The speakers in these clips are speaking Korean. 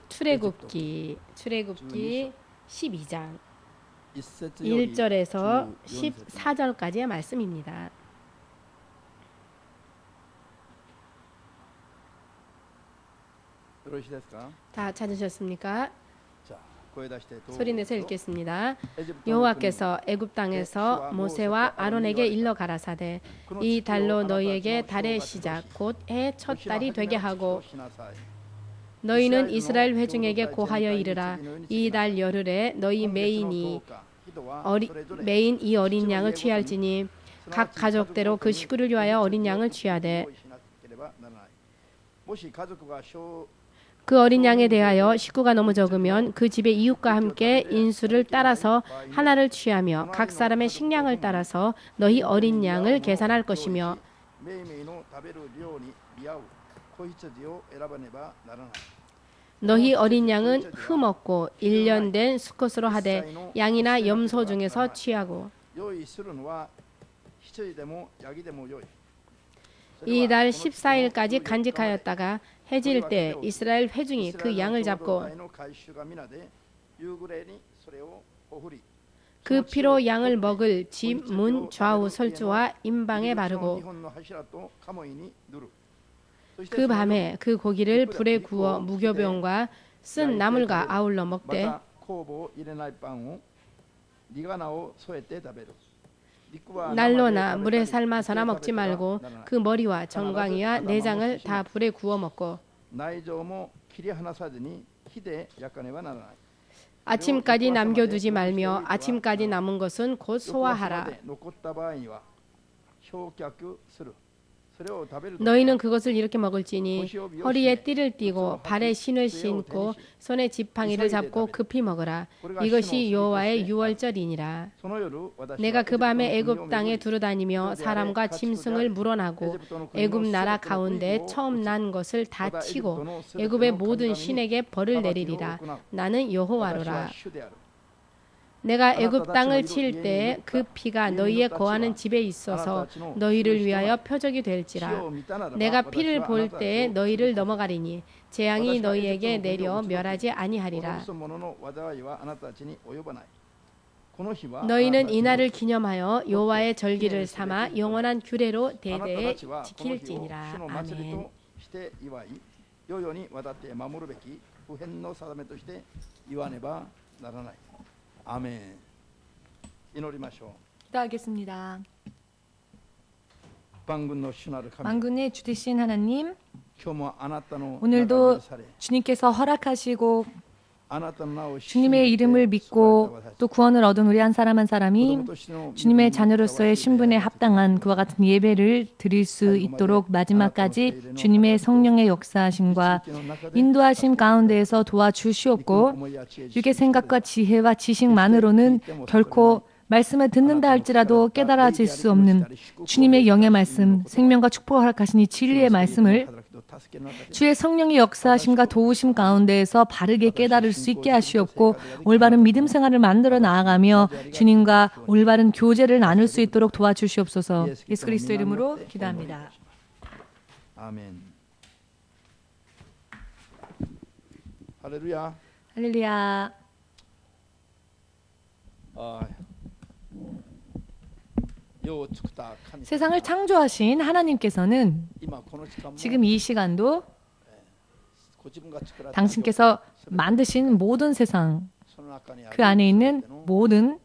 출애굽기 12장 1절에서 14절까지의 말씀입니다. 다 찾으셨습니까? 소리내서 읽겠습니다. 여호와께서 애굽 땅에서 모세와 아론에게 일러 가라사대 이 달로 너희에게 달의 시작 곧 해 첫 달이 되게 하고 너희는 이스라엘 회중에게 고하여 이르라 이 달 열흘에 너희 메인 이 어린 양을 취할지니 각 가족대로 그 식구를 위하여 어린 양을 취하되 그 어린 양에 대하여 식구가 너무 적으면 그 집의 이웃과 함께 인수를 따라서 하나를 취하며 각 사람의 식량을 따라서 너희 어린 양을 계산할 것이며 너희 어린 양은 흠없고 1년 된 수컷으로 하되 양이나 염소 중에서 취하고 이달 14일까지 간직하였다가 해질 때 이스라엘 회중이 그 양을 잡고 그 피로 양을 먹을 집 문 좌우 설주와 임방에 바르고 그 밤에 그 고기를 불에 구워 무교병과 쓴 나물과 아울러 먹되 날로나 물에 삶아서나 먹지 말고 그 머리와 정강이와 내장을 다 불에 구워 먹고 아침까지 남겨두지 말며 아침까지 남은 것은 곧 소화하라. 너희는 그것을 이렇게 먹을지니 허리에 띠를 띠고 발에 신을 신고 손에 지팡이를 잡고 급히 먹으라. 이것이 여호와의 유월절이니라. 내가 그 밤에 애굽 땅에 두루다니며 사람과 짐승을 물어나고 애굽 나라 가운데 처음 난 것을 다 치고 애굽의 모든 신에게 벌을 내리리라. 나는 여호와로라. 내가 애굽 땅을 칠 때 그 피가 너희의 거하는 집에 있어서 너희를 위하여 표적이 될지라. 내가 피를 볼 때에 너희를 넘어가리니 재앙이 너희에게 내려 멸하지 아니하리라. 너희는 이날을 기념하여 여호와의 절기를 삼아 영원한 규례로 대대에 지킬지니라. 아멘. 아멘. 기도하겠습니다. 만군의 만군의 주 되신 하나님, 오늘도 주님께서 허락하시고 주님의 이름을 믿고 또 구원을 얻은 우리 한 사람이 주님의 자녀로서의 신분에 합당한 그와 같은 예배를 드릴 수 있도록 마지막까지 주님의 성령의 역사하심과 인도하심 가운데에서 도와주시옵고 육의 생각과 지혜와 지식만으로는 결코 말씀을 듣는다 할지라도 깨달아질 수 없는 주님의 영의 말씀, 생명과 축복을 허락하시니 진리의 말씀을 주의 성령의 역사하심과 도우심 가운데에서 바르게 깨달을 수 있게 하시옵고 올바른 믿음 생활을 만들어 나아가며 주님과 올바른 교제를 나눌 수 있도록 도와주시옵소서. 예수 그리스도 이름으로 기도합니다. 아멘. 할렐루야. 할렐루야. 세상을 창조하신 하나님께서는 지금 이 시간도 당신께서 만드신 모든 세상, 그 안에 있는 모든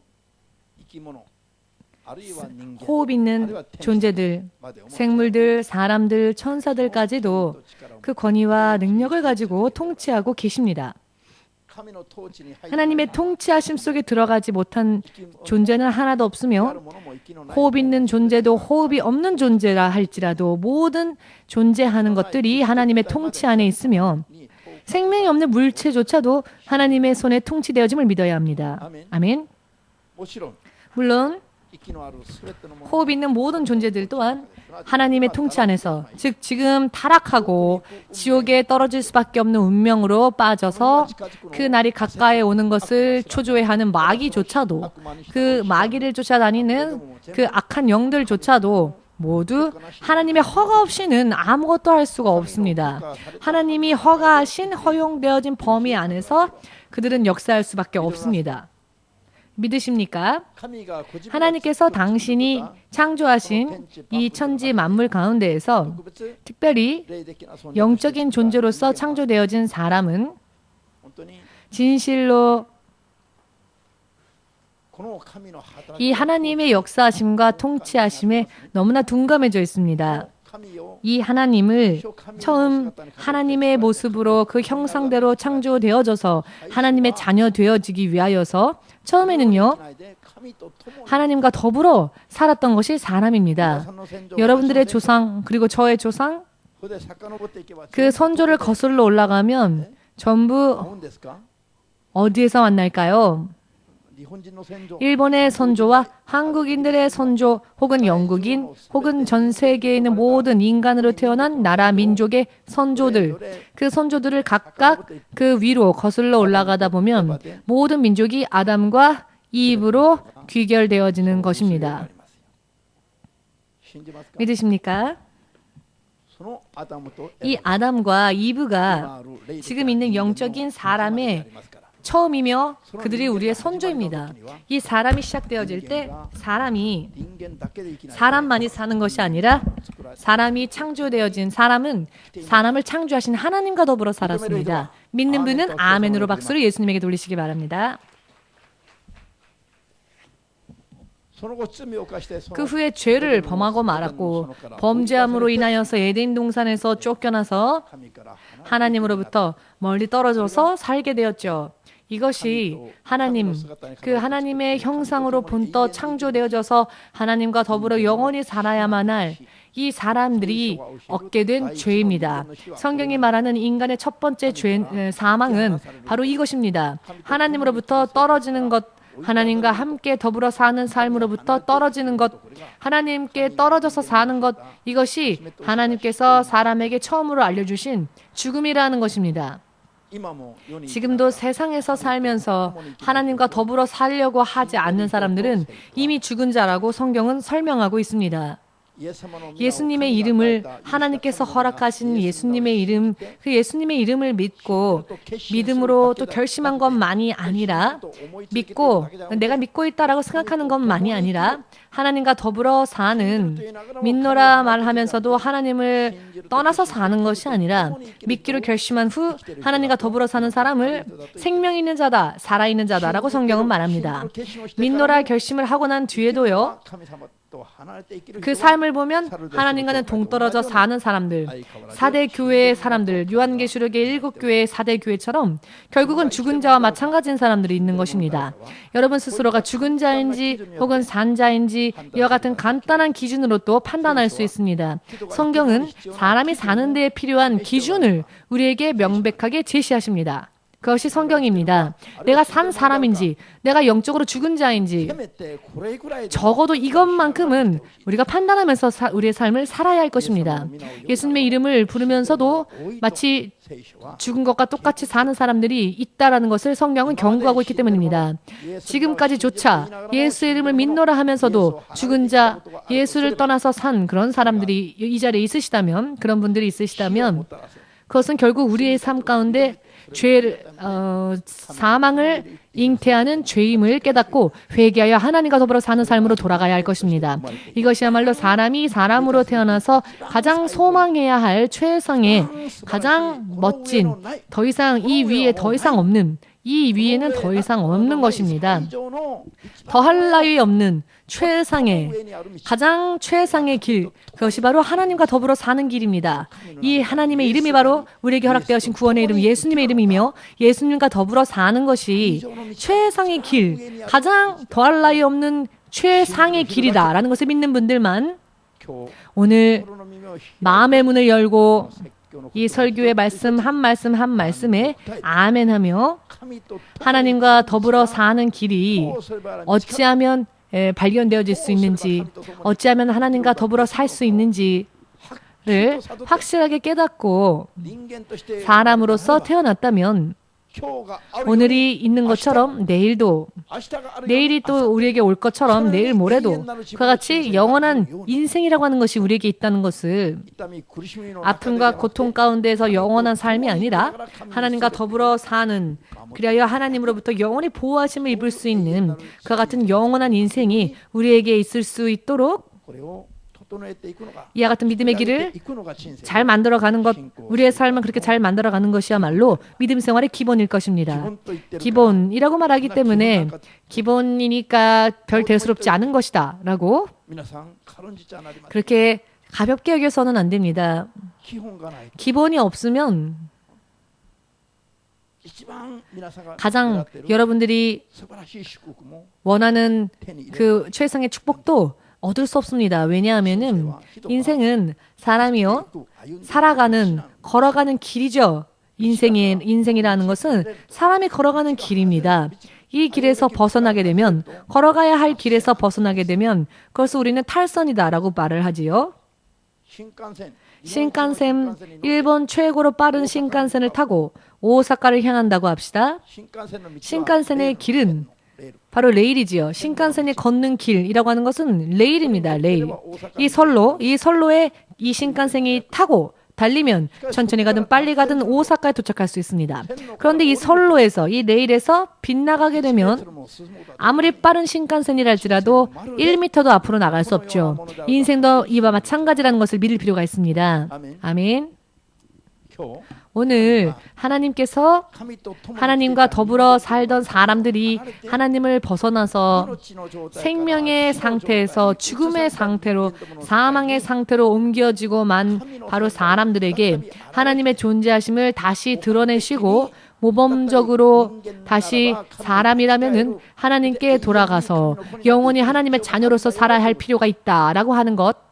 호흡 있는 존재들, 생물들, 사람들, 천사들까지도 그 권위와 능력을 가지고 통치하고 계십니다. 하나님의 통치하심 속에 들어가지 못한 존재는 하나도 없으며 호흡 있는 존재도 호흡이 없는 존재라 할지라도 모든 존재하는 것들이 하나님의 통치 안에 있으며 생명이 없는 물체조차도 하나님의 손에 통치되어짐을 믿어야 합니다. 아멘. 물론 호흡 있는 모든 존재들 또한 하나님의 통치 안에서, 즉 지금 타락하고 지옥에 떨어질 수밖에 없는 운명으로 빠져서 그 날이 가까이 오는 것을 초조해하는 마귀조차도, 그 마귀를 쫓아다니는 그 악한 영들조차도 모두 하나님의 허가 없이는 아무것도 할 수가 없습니다. 하나님이 허가하신 허용되어진 범위 안에서 그들은 역사할 수밖에 없습니다. 믿으십니까? 하나님께서 당신이 창조하신 이 천지 만물 가운데에서 특별히 영적인 존재로서 창조되어진 사람은 진실로 이 하나님의 역사하심과 통치하심에 너무나 둔감해져 있습니다. 이 하나님을 처음 하나님의 모습으로 그 형상대로 창조되어져서 하나님의 자녀 되어지기 위하여서 처음에는요, 하나님과 더불어 살았던 것이 사람입니다. 여러분들의 조상 그리고 저의 조상 그 선조를 거슬러 올라가면 전부 어디에서 만날까요? 일본의 선조와 한국인들의 선조 혹은 영국인 혹은 전 세계에 있는 모든 인간으로 태어난 나라 민족의 선조들, 그 선조들을 각각 그 위로 거슬러 올라가다 보면 모든 민족이 아담과 이브로 귀결되어지는 것입니다. 믿으십니까? 이 아담과 이브가 지금 있는 영적인 사람의 처음이며 그들이 우리의 선조입니다. 이 사람이 시작되어질 때 사람만이 사는 것이 아니라 사람이 창조되어진 사람은 사람을 창조하신 하나님과 더불어 살았습니다. 믿는 분은 아멘으로 박수를 예수님에게 돌리시기 바랍니다. 그 후에 죄를 범하고 말았고 범죄함으로 인하여서 에덴 동산에서 쫓겨나서 하나님으로부터 멀리 떨어져서 살게 되었죠. 이것이 그 하나님의 형상으로 본떠 창조되어져서 하나님과 더불어 영원히 살아야만 할 이 사람들이 얻게 된 죄입니다. 성경이 말하는 인간의 첫 번째 사망은 바로 이것입니다. 하나님으로부터 떨어지는 것, 하나님과 함께 더불어 사는 삶으로부터 떨어지는 것, 하나님께 떨어져서 사는 것, 이것이 하나님께서 사람에게 처음으로 알려주신 죽음이라는 것입니다. 지금도 세상에서 살면서 하나님과 더불어 살려고 하지 않는 사람들은 이미 죽은 자라고 성경은 설명하고 있습니다. 예수님의 이름을 하나님께서 허락하신 예수님의 이름, 그 예수님의 이름을 믿고 믿음으로 또 결심한 것만이 아니라 믿고 내가 믿고 있다라고 생각하는 것만이 아니라 하나님과 더불어 사는 믿노라 말하면서도 하나님을 떠나서 사는 것이 아니라 믿기로 결심한 후 하나님과 더불어 사는 사람을 생명 있는 자다, 살아있는 자다라고 성경은 말합니다. 믿노라 결심을 하고 난 뒤에도요, 그 삶을 보면 하나님과는 동떨어져 사는 사람들, 4대 교회의 사람들, 요한계시록의 7교회의 4대 교회처럼 결국은 죽은 자와 마찬가지인 사람들이 있는 것입니다. 여러분 스스로가 죽은 자인지 혹은 산 자인지 이와 같은 간단한 기준으로 또 판단할 수 있습니다. 성경은 사람이 사는 데에 필요한 기준을 우리에게 명백하게 제시하십니다. 그것이 성경입니다. 내가 산 사람인지, 내가 영적으로 죽은 자인지 적어도 이것만큼은 우리가 판단하면서 우리의 삶을 살아야 할 것입니다. 예수님의 이름을 부르면서도 마치 죽은 것과 똑같이 사는 사람들이 있다라는 것을 성경은 경고하고 있기 때문입니다. 지금까지조차 예수의 이름을 믿노라 하면서도 죽은 자, 예수를 떠나서 산 그런 사람들이 이 자리에 있으시다면, 그런 분들이 있으시다면 그것은 결국 우리의 삶 가운데 사망을 잉태하는 죄임을 깨닫고 회개하여 하나님과 더불어 사는 삶으로 돌아가야 할 것입니다. 이것이야말로 사람이 사람으로 태어나서 가장 소망해야 할 최상의 가장 멋진, 더 이상 이 위에 더 이상 없는, 이 위에는 더 이상 없는 것입니다. 더할 나위 없는 가장 최상의 길, 그것이 바로 하나님과 더불어 사는 길입니다. 이 하나님의 이름이 바로 우리에게 허락되어진 구원의 이름 예수님의 이름이며 예수님과 더불어 사는 것이 최상의 길, 가장 더할 나위 없는 최상의 길이다라는 것을 믿는 분들만 오늘 마음의 문을 열고 이 설교의 말씀 한 말씀에 아멘하며 하나님과 더불어 사는 길이 어찌하면 발견되어질 수 있는지, 어찌하면 하나님과 더불어 살 수 있는지를 확실하게 깨닫고 사람으로서 태어났다면 오늘이 있는 것처럼 내일도, 내일이 또 우리에게 올 것처럼 내일 모레도 그와 같이 영원한 인생이라고 하는 것이 우리에게 있다는 것을, 아픔과 고통 가운데에서 영원한 삶이 아니라 하나님과 더불어 사는, 그리하여 하나님으로부터 영원히 보호하심을 입을 수 있는 그와 같은 영원한 인생이 우리에게 있을 수 있도록 이와 같은 믿음의 길을 잘 만들어가는 것, 우리의 삶을 그렇게 잘 만들어가는 것이야말로 믿음 생활의 기본일 것입니다. 기본이라고 말하기 때문에 기본이니까 별 대수롭지 않은 것이다 라고 그렇게 가볍게 여겨서는 안 됩니다. 기본이 없으면 가장 여러분들이 원하는 그 최상의 축복도 얻을 수 없습니다. 왜냐하면은 인생은 사람이요, 살아가는, 걸어가는 길이죠. 인생이라는 것은 사람이 걸어가는 길입니다. 이 길에서 벗어나게 되면, 걸어가야 할 길에서 벗어나게 되면 그것을 우리는 탈선이다라고 말을 하지요. 신칸센, 일본 최고로 빠른 신칸센을 타고 오사카를 향한다고 합시다. 신칸센의 길은 바로 레일이지요. 신칸센이 걷는 길이라고 하는 것은 레일입니다. 레일. 이 선로에 이 신칸센이 타고 달리면 천천히 가든 빨리 가든 오사카에 도착할 수 있습니다. 그런데 이 선로에서, 이 레일에서 빗나가게 되면 아무리 빠른 신칸센이라 할지라도 1m도 앞으로 나갈 수 없죠. 인생도 이와 마찬가지라는 것을 믿을 필요가 있습니다. 아멘. 오늘 하나님께서 하나님과 더불어 살던 사람들이 하나님을 벗어나서 생명의 상태에서 죽음의 상태로, 사망의 상태로 옮겨지고 만 바로 사람들에게 하나님의 존재하심을 다시 드러내시고 모범적으로 다시 사람이라면은 하나님께 돌아가서 영원히 하나님의 자녀로서 살아야 할 필요가 있다라고 하는 것,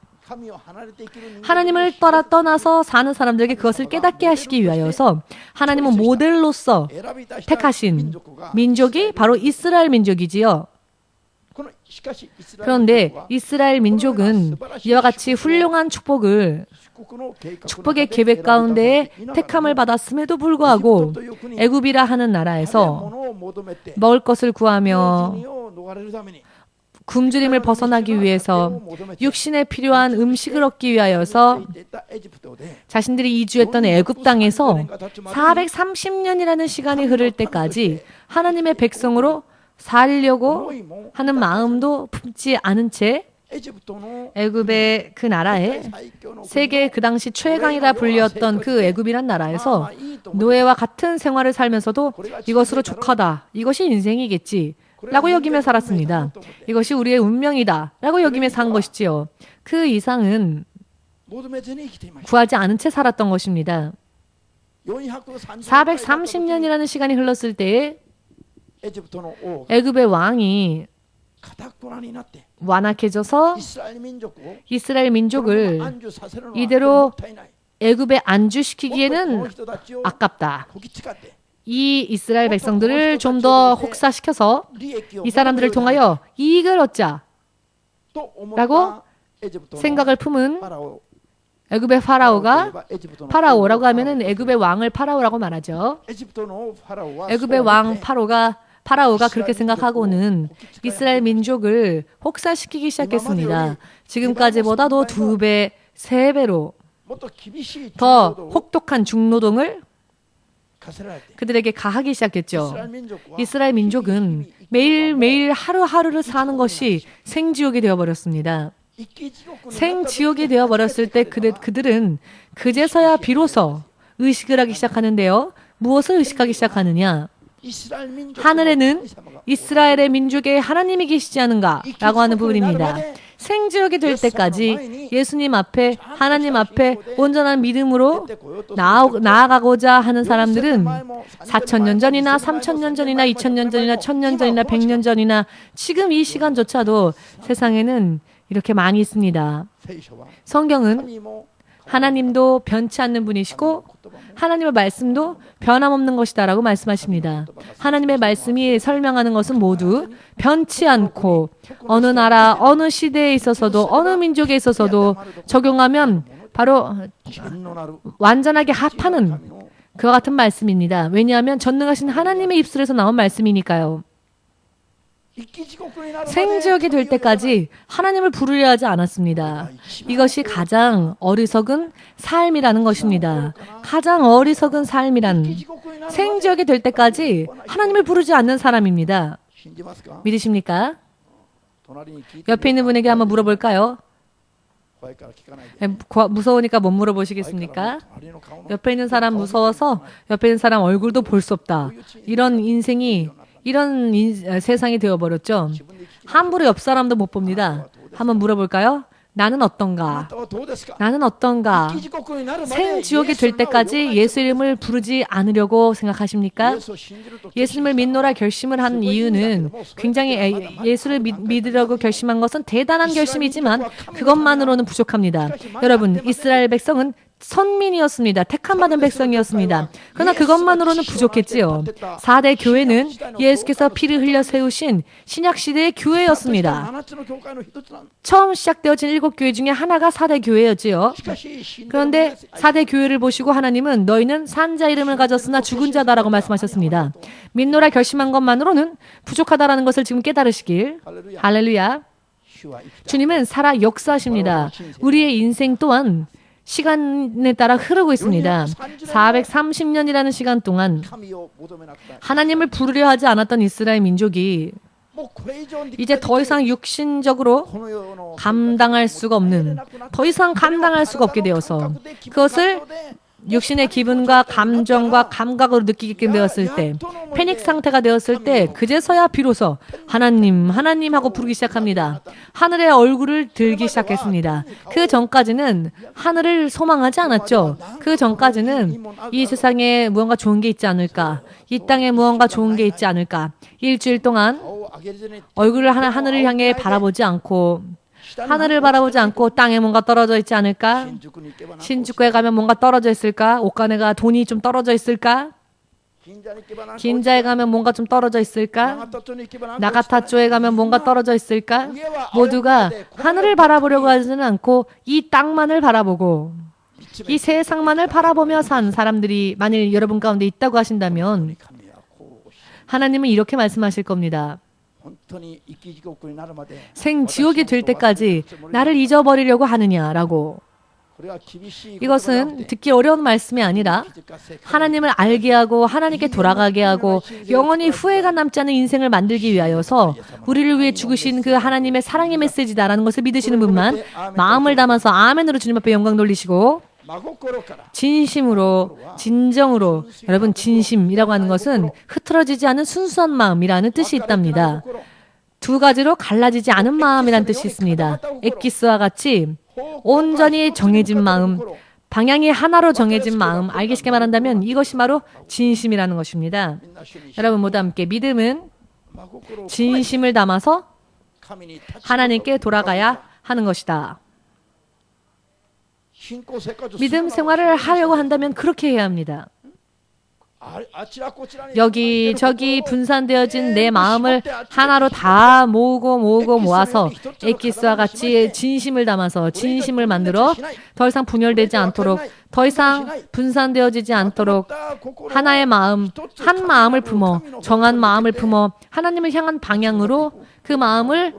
하나님을 떠나서 사는 사람들에게 그것을 깨닫게 하시기 위하여서 하나님은 모델로서 택하신 민족이 바로 이스라엘 민족이지요. 그런데 이스라엘 민족은 이와 같이 훌륭한 축복의 계획 가운데 택함을 받았음에도 불구하고 애굽이라 하는 나라에서 먹을 것을 구하며 굶주림을 벗어나기 위해서 육신에 필요한 음식을 얻기 위하여서 자신들이 이주했던 애굽 땅에서 430년이라는 시간이 흐를 때까지 하나님의 백성으로 살려고 하는 마음도 품지 않은 채 애굽의 그 나라에 세계 그 당시 최강이라 불렸던 그 애굽이란 나라에서 노예와 같은 생활을 살면서도 이것으로 족하다, 이것이 인생이겠지 라고 여기며 살았습니다. 이것이 우리의 운명이다 라고 여기며 산 것이지요. 그 이상은 구하지 않은 채 살았던 것입니다. 430년이라는 시간이 흘렀을 때에 애굽의 왕이 완악해져서 이스라엘 민족을 이대로 애굽에 안주시키기에는 아깝다. 이 이스라엘 백성들을 좀 더 혹사시켜서 이 사람들을 통하여 이익을 얻자 라고 생각을 품은 애굽의 파라오라고 하면은 애굽의 왕을 파라오라고 말하죠. 애굽의 왕 파라오가 그렇게 생각하고는 이스라엘 민족을 혹사시키기 시작했습니다. 지금까지보다도 2배, 3배로 더 혹독한 중노동을 그들에게 가하기 시작했죠. 이스라엘 민족은 매일매일 하루하루를 사는 것이 생지옥이 되어버렸습니다. 생지옥이 되어버렸을 때 그들은 그제서야 비로소 의식을 하기 시작하는데요. 무엇을 의식하기 시작하느냐? 하늘에는 이스라엘의 민족의 하나님이 계시지 않은가? 라고 하는 부분입니다. 생지옥이 될 때까지 예수님 앞에, 하나님 앞에 온전한 믿음으로 나아가고자 하는 사람들은 4,000년 전이나 3,000년 전이나 2,000년 전이나 1,000년 전이나 100년 전이나 지금 이 시간조차도 세상에는 이렇게 많이 있습니다. 성경은 하나님도 변치 않는 분이시고 하나님의 말씀도 변함없는 것이다 라고 말씀하십니다. 하나님의 말씀이 설명하는 것은 모두 변치 않고 어느 나라, 어느 시대에 있어서도 어느 민족에 있어서도 적용하면 바로 완전하게 합하는 그와 같은 말씀입니다. 왜냐하면 전능하신 하나님의 입술에서 나온 말씀이니까요. 생지옥이 될 때까지 하나님을 부르려 하지 않았습니다. 이것이 가장 어리석은 삶이라는 것입니다. 가장 어리석은 삶이란 생지옥이 될 때까지 하나님을 부르지 않는 사람입니다. 믿으십니까? 옆에 있는 분에게 한번 물어볼까요? 무서우니까 못 물어보시겠습니까? 옆에 있는 사람 무서워서 옆에 있는 사람 얼굴도 볼 수 없다. 이런 인생이 이런 세상이 되어버렸죠. 함부로 옆 사람도 못 봅니다. 한번 물어볼까요? 나는 어떤가? 나는 어떤가? 생지옥이 될 때까지 예수 이름을 부르지 않으려고 생각하십니까? 예수님을 믿노라 결심을 한 이유는 굉장히 예수를 믿으려고 결심한 것은 대단한 결심이지만 그것만으로는 부족합니다. 여러분, 이스라엘 백성은 선민이었습니다. 택함받은 백성이었습니다. 그러나 그것만으로는 부족했지요. 4대 교회는 예수께서 피를 흘려 세우신 신약시대의 교회였습니다. 처음 시작되어진 7교회 중에 하나가 4대 교회였지요. 그런데 4대 교회를 보시고 하나님은 너희는 산자 이름을 가졌으나 죽은 자다라고 말씀하셨습니다. 믿노라 결심한 것만으로는 부족하다라는 것을 지금 깨달으시길. 할렐루야. 주님은 살아 역사하십니다. 우리의 인생 또한 시간에 따라 흐르고 있습니다. 430년이라는 시간 동안 하나님을 부르려 하지 않았던 이스라엘 민족이 이제 더 이상 육신적으로 감당할 수가 없는, 더 이상 감당할 수가 없게 되어서 그것을 육신의 기분과 감정과 감각으로 느끼게 되었을 때, 패닉 상태가 되었을 때 그제서야 비로소 하나님, 하나님 하고 부르기 시작합니다. 하늘의 얼굴을 들기 시작했습니다. 그 전까지는 하늘을 소망하지 않았죠. 그 전까지는 이 세상에 무언가 좋은 게 있지 않을까, 이 땅에 무언가 좋은 게 있지 않을까, 일주일 동안 얼굴을 하늘을 향해 바라보지 않고, 하늘을 바라보지 않고 땅에 뭔가 떨어져 있지 않을까? 신주쿠에 가면 뭔가 떨어져 있을까? 옷가네가 돈이 좀 떨어져 있을까? 긴자에 가면 뭔가 좀 떨어져 있을까? 나가타초에 가면 뭔가 떨어져 있을까? 모두가 하늘을 바라보려고 하지는 않고 이 땅만을 바라보고 이 세상만을 바라보며 산 사람들이 만일 여러분 가운데 있다고 하신다면 하나님은 이렇게 말씀하실 겁니다. 생지옥이 될 때까지 나를 잊어버리려고 하느냐라고. 이것은 듣기 어려운 말씀이 아니라 하나님을 알게 하고 하나님께 돌아가게 하고 영원히 후회가 남지 않은 인생을 만들기 위하여서 우리를 위해 죽으신 그 하나님의 사랑의 메시지다라는 것을 믿으시는 분만 마음을 담아서 아멘으로 주님 앞에 영광 돌리시고 진심으로, 진정으로, 여러분 진심이라고 하는 것은 흐트러지지 않은 순수한 마음이라는 뜻이 있답니다. 두 가지로 갈라지지 않은 마음이라는 뜻이 있습니다. 엑기스와 같이 온전히 정해진 마음, 방향이 하나로 정해진 마음, 알기 쉽게 말한다면 이것이 바로 진심이라는 것입니다. 여러분 모두 함께 믿음은 진심을 담아서 하나님께 돌아가야 하는 것이다. 믿음 생활을 하려고 한다면 그렇게 해야 합니다. 여기저기 분산되어진 내 마음을 하나로 다 모아서 엑기스와 같이 진심을 담아서 진심을 만들어 더 이상 분열되지 않도록, 더 이상 분산되어지지 않도록 하나의 마음, 한 마음을 품어, 정한 마음을 품어 하나님을 향한 방향으로 그 마음을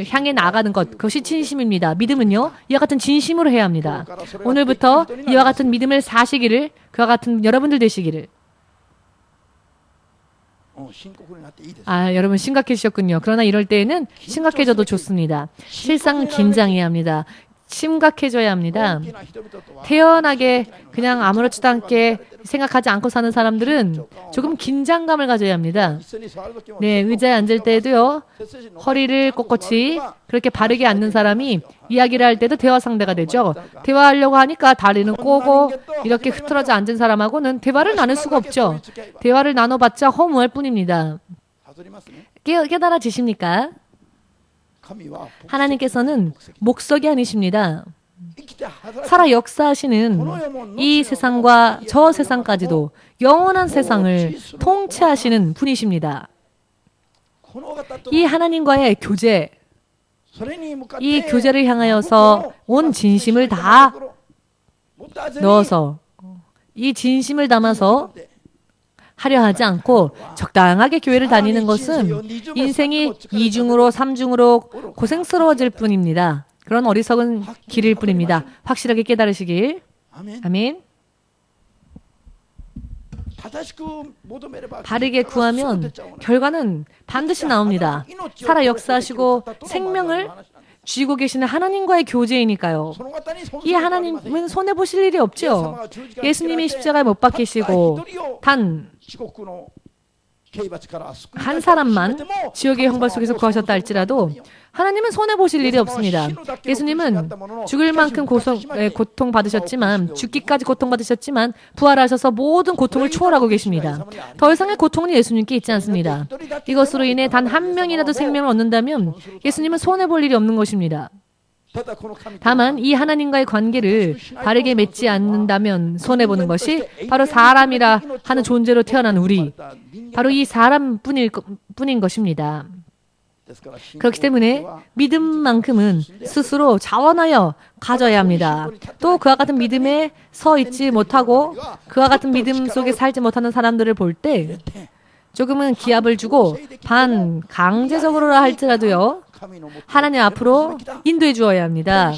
향해 나가는 것, 그것이 진심입니다. 믿음은요, 이와 같은 진심으로 해야 합니다. 오늘부터 이와 같은 믿음을 사시기를, 그와 같은 여러분들 되시기를. 여러분 심각해지셨군요. 그러나 이럴 때에는 심각해져도 좋습니다. 실상 긴장해야 합니다. 심각해져야 합니다. 태연하게 그냥 아무렇지도 않게 생각하지 않고 사는 사람들은 조금 긴장감을 가져야 합니다. 네, 의자에 앉을 때도요, 허리를 꼿꼿이 그렇게 바르게 앉는 사람이 이야기를 할 때도 대화 상대가 되죠. 대화하려고 하니까 다리는 꼬고 이렇게 흐트러져 앉은 사람하고는 대화를 나눌 수가 없죠. 대화를 나눠봤자 허무할 뿐입니다. 깨달아지십니까? 하나님께서는 목석이 아니십니다. 살아 역사하시는 이 세상과 저 세상까지도 영원한 세상을 통치하시는 분이십니다. 이 하나님과의 교제, 이 교제를 향하여서 온 진심을 다 넣어서 이 진심을 담아서 하려 하지 않고 적당하게 교회를 다니는 것은 인생이 2중으로 3중으로 고생스러워질 뿐입니다. 그런 어리석은 길일 뿐입니다. 확실하게 깨달으시길. 아멘. 바르게 구하면 결과는 반드시 나옵니다. 살아 역사하시고 생명을 쥐고 계시는 하나님과의 교제이니까요. 이 하나님은 손해보실 일이 없죠. 예수님이 십자가에 못 박히시고 단 한 사람만 지옥의 형벌 속에서 구하셨다 할지라도 하나님은 손해보실 일이 없습니다. 예수님은 죽을 만큼 고통받으셨지만 죽기까지 고통받으셨지만 부활하셔서 모든 고통을 초월하고 계십니다. 더 이상의 고통은 예수님께 있지 않습니다. 이것으로 인해 단 한 명이라도 생명을 얻는다면 예수님은 손해볼 일이 없는 것입니다. 다만 이 하나님과의 관계를 바르게 맺지 않는다면 손해보는 것이 바로 사람이라 하는 존재로 태어난 우리, 바로 이 사람뿐인 것입니다. 그렇기 때문에 믿음만큼은 스스로 자원하여 가져야 합니다. 또 그와 같은 믿음에 서 있지 못하고 그와 같은 믿음 속에 살지 못하는 사람들을 볼 때 조금은 기합을 주고 반강제적으로라 할지라도요, 하나님 앞으로 인도해 주어야 합니다.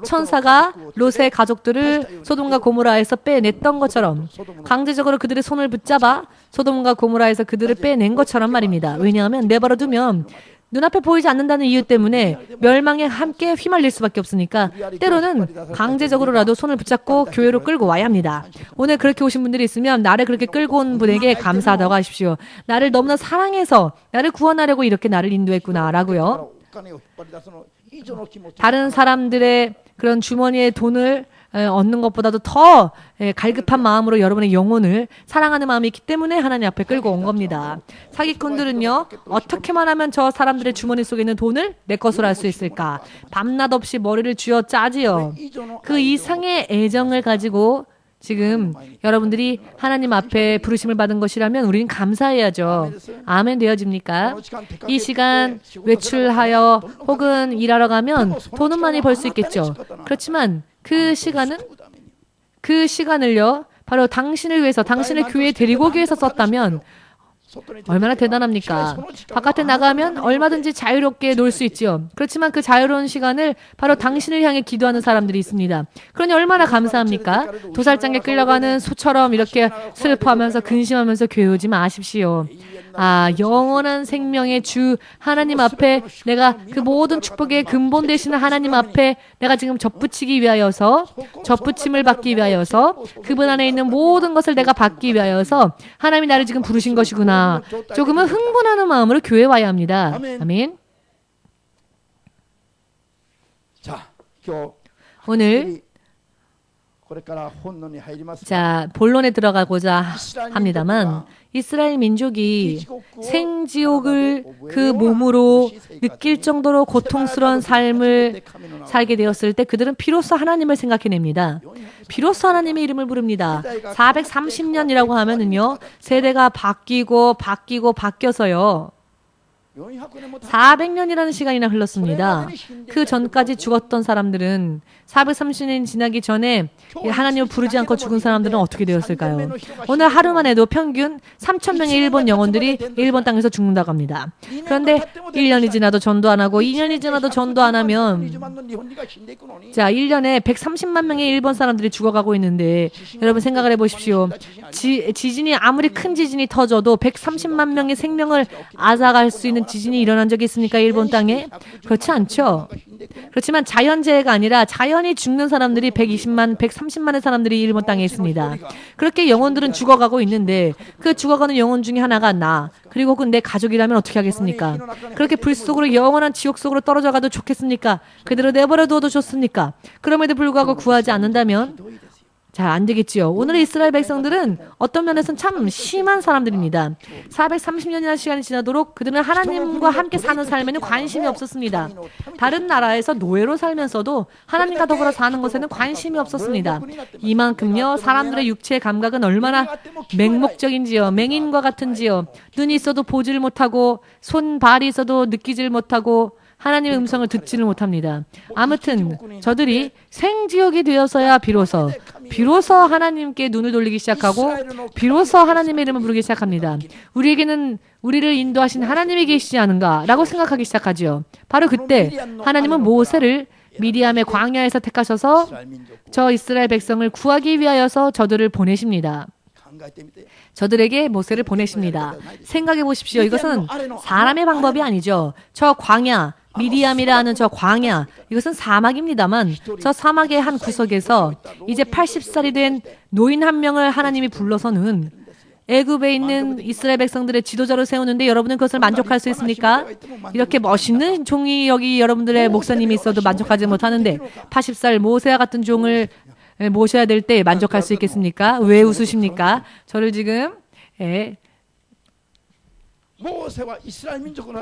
천사가 롯의 가족들을 소돔과 고모라에서 빼냈던 것처럼 강제적으로 그들의 손을 붙잡아 소돔과 고모라에서 그들을 빼낸 것처럼 말입니다. 왜냐하면 내버려두면 눈앞에 보이지 않는다는 이유 때문에 멸망에 함께 휘말릴 수밖에 없으니까 때로는 강제적으로라도 손을 붙잡고 교회로 끌고 와야 합니다. 오늘 그렇게 오신 분들이 있으면 나를 그렇게 끌고 온 분에게 감사하다고 하십시오. 나를 너무나 사랑해서 나를 구원하려고 이렇게 나를 인도했구나라고요. 다른 사람들의 그런 주머니에 돈을 얻는 것보다도 더 갈급한 마음으로 여러분의 영혼을 사랑하는 마음이 있기 때문에 하나님 앞에 끌고 온 겁니다. 사기꾼들은요, 어떻게만 하면 저 사람들의 주머니 속에 있는 돈을 내 것으로 할 수 있을까? 밤낮 없이 머리를 쥐어 짜지요. 그 이상의 애정을 가지고 지금 여러분들이 하나님 앞에 부르심을 받은 것이라면 우리는 감사해야죠. 아멘 되어집니까? 이 시간 외출하여 혹은 일하러 가면 돈은 많이 벌 수 있겠죠. 그렇지만 그 시간을요, 바로 당신을 위해서, 당신의 교회에 데리고 오기 위해서 썼다면 얼마나 대단합니까? 바깥에 나가면 얼마든지 자유롭게 놀 수 있죠. 그렇지만 그 자유로운 시간을 바로 당신을 향해 기도하는 사람들이 있습니다. 그러니 얼마나 감사합니까? 도살장에 끌려가는 소처럼 이렇게 슬퍼하면서 근심하면서 교회 오지 마십시오. 영원한 생명의 주 하나님 앞에 내가 그 모든 축복의 근본 되시는 하나님 앞에 내가 지금 접붙이기 위하여서, 접붙임을 받기 위하여서, 그분 안에 있는 모든 것을 내가 받기 위하여서 하나님이 나를 지금 부르신 것이구나. 조금은 흥분하는 마음으로 교회에 와야 합니다. 아멘. 오늘 본론에 들어가고자 합니다만, 이스라엘 민족이 생지옥을 그 몸으로 느낄 정도로 고통스러운 삶을 살게 되었을 때 그들은 비로소 하나님을 생각해냅니다. 비로소 하나님의 이름을 부릅니다. 430년이라고 하면은요, 세대가 바뀌어서요, 400년이라는 시간이나 흘렀습니다. 그 전까지 죽었던 사람들은 430년이 지나기 전에 하나님을 부르지 않고 죽은 사람들은 어떻게 되었을까요? 오늘 하루만 해도 평균 3,000명의 일본 영혼들이 일본 땅에서 죽는다고 합니다. 그런데 1년이 지나도 전도 안 하고 2년이 지나도 전도 안 하면 1년에 130만 명의 일본 사람들이 죽어가고 있는데 여러분 생각을 해보십시오. 지진이 아무리 큰 지진이 터져도 130만 명의 생명을 앗아갈 수 있는 지진이 일어난 적이 있습니까? 일본 땅에? 그렇지 않죠. 그렇지만 자연재해가 아니라 자연이 죽는 사람들이 130만의 사람들이 일본 땅에 있습니다. 그렇게 영혼들은 죽어가고 있는데 그 죽어가는 영혼 중에 하나가 나, 그리고 내 가족이라면 어떻게 하겠습니까? 그렇게 불 속으로 영원한 지옥 속으로 떨어져 가도 좋겠습니까? 그대로 내버려 두어도 좋습니까? 그럼에도 불구하고 구하지 않는다면 잘 안 되겠지요. 오늘 이스라엘 백성들은 어떤 면에서는 참 심한 사람들입니다. 430년이라는 시간이 지나도록 그들은 하나님과 함께 사는 삶에는 관심이 없었습니다. 다른 나라에서 노예로 살면서도 하나님과 더불어 사는 것에는 관심이 없었습니다. 이만큼요, 사람들의 육체의 감각은 얼마나 맹목적인지요. 맹인과 같은지요. 눈이 있어도 보지를 못하고 손, 발이 있어도 느끼지를 못하고 하나님의 음성을 듣지를 못합니다. 아무튼 저들이 생지옥이 되어서야 비로소 비로소 하나님께 눈을 돌리기 시작하고 비로소 하나님의 이름을 부르기 시작합니다. 우리에게는 우리를 인도하신 하나님이 계시지 않은가라고 생각하기 시작하죠. 바로 그때 하나님은 모세를 미디암의 광야에서 택하셔서 저 이스라엘 백성을 구하기 위하여서 저들을 보내십니다. 저들에게 모세를 보내십니다. 생각해 보십시오. 이것은 사람의 방법이 아니죠. 저 광야, 미디암이라는 저 광야, 이것은 사막입니다만 저 사막의 한 구석에서 이제 80살이 된 노인 한 명을 하나님이 불러서는 애굽에 있는 이스라엘 백성들의 지도자로 세우는데 여러분은 그것을 만족할 수 있습니까? 이렇게 멋있는 종이 여기 여러분들의 목사님이 있어도 만족하지 못하는데 80살 모세와 같은 종을 모셔야 될 때 만족할 수 있겠습니까? 왜 웃으십니까? 저를 지금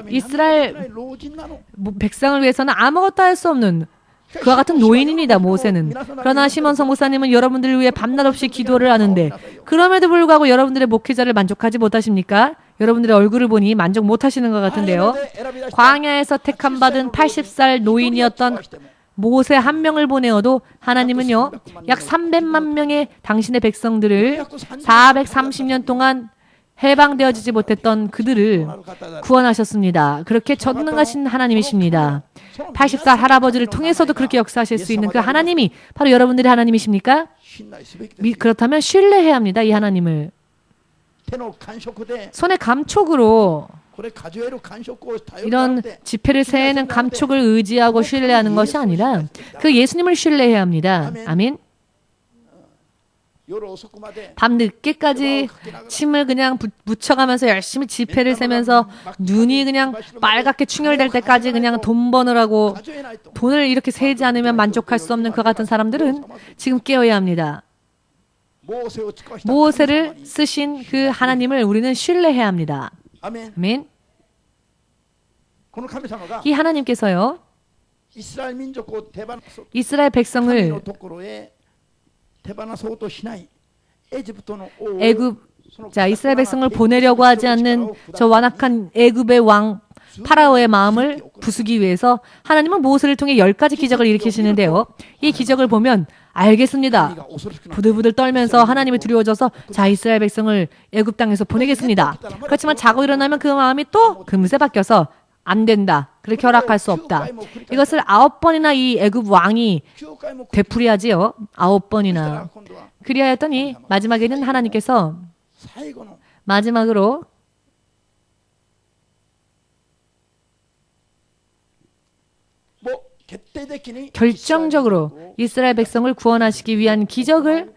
이스라엘 백성을 위해서는 아무것도 할 수 없는 그와 같은 노인입니다. 모세는. 그러나 시몬성 목사님은 여러분들을 위해 밤낮 없이 기도를 하는데 그럼에도 불구하고 여러분들의 목회자를 만족하지 못하십니까? 여러분들의 얼굴을 보니 만족 못하시는 것 같은데요. 광야에서 택함받은 80살 노인이었던 모세 한 명을 보내어도 하나님은요 약 300만 명의 당신의 백성들을 430년 동안 해방되어지지 못했던 그들을 구원하셨습니다. 그렇게 전능하신 하나님이십니다. 80살 할아버지를 통해서도 그렇게 역사하실 수 있는 그 하나님이 바로 여러분들의 하나님이십니까? 그렇다면 신뢰해야 합니다. 이 하나님을. 손에 감촉으로 이런 지폐를 세는 감촉을 의지하고 신뢰하는 것이 아니라 그 예수님을 신뢰해야 합니다. 아멘. 밤 늦게까지 침을 그냥 묻혀가면서 열심히 지폐를 세면서 눈이 그냥 빨갛게 충혈될 때까지 그냥 돈 버느라고 돈을 이렇게 세지 않으면 만족할 수 없는 그 같은 사람들은 지금 깨어야 합니다. 모세를 쓰신 그 하나님을 우리는 신뢰해야 합니다. 아멘. 이 하나님께서요 이스라엘 백성을 이스라엘 백성을 보내려고 하지 않는 저 완악한 애굽의 왕 파라오의 마음을 부수기 위해서 하나님은 모세를 통해 10가지 기적을 일으키시는데요. 이 기적을 보면 알겠습니다. 부들부들 떨면서 하나님이 두려워져서 자 이스라엘 백성을 애굽 땅에서 보내겠습니다. 그렇지만 자고 일어나면 그 마음이 또 금세 바뀌어서 안 된다. 그렇게 허락할 수 없다. 이것을 9번이나 이 애굽 왕이 되풀이하지요. 9번이나. 그리하였더니 마지막에는 하나님께서 마지막으로 결정적으로 이스라엘 백성을 구원하시기 위한 기적을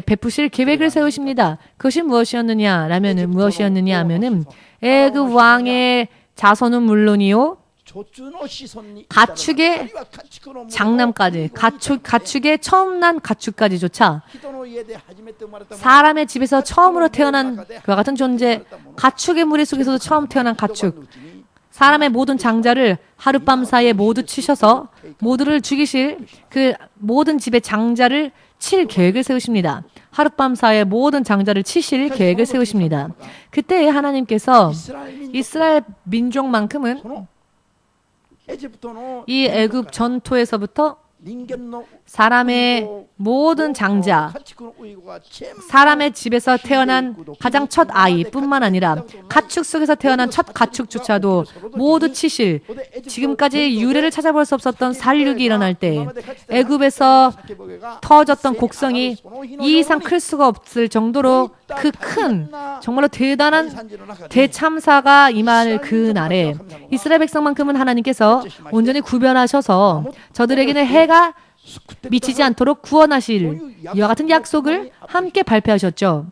베푸실 계획을 세우십니다. 그것이 무엇이었느냐 하면은 애굽 왕의 자손은 물론이요 가축의 장남까지 가축의 처음 난 가축까지조차 사람의 집에서 처음으로 태어난 그와 같은 존재 가축의 무리 속에서도 처음 태어난 가축 사람의 모든 장자를 하룻밤 사이에 모두 치셔서 모두를 죽이실 그 모든 집의 장자를 칠 계획을 세우십니다. 하룻밤 사이에 모든 장자를 치실 계획을 세우십니다. 그때 하나님께서 이스라엘 민족만큼은 이 애굽 전토에서부터 사람의 모든 장자, 사람의 집에서 태어난 가장 첫 아이뿐만 아니라 가축 속에서 태어난 첫 가축조차도 모두 치실 지금까지 유래를 찾아볼 수 없었던 살육이 일어날 때 애굽에서 터졌던 곡성이 이 이상 클 수가 없을 정도로 그 큰 정말로 대단한 대참사가 임할 그 날에 이스라엘 백성만큼은 하나님께서 온전히 구별하셔서 저들에게는 해가 미치지 않도록 구원하실 이와 같은 약속을 함께 발표하셨죠.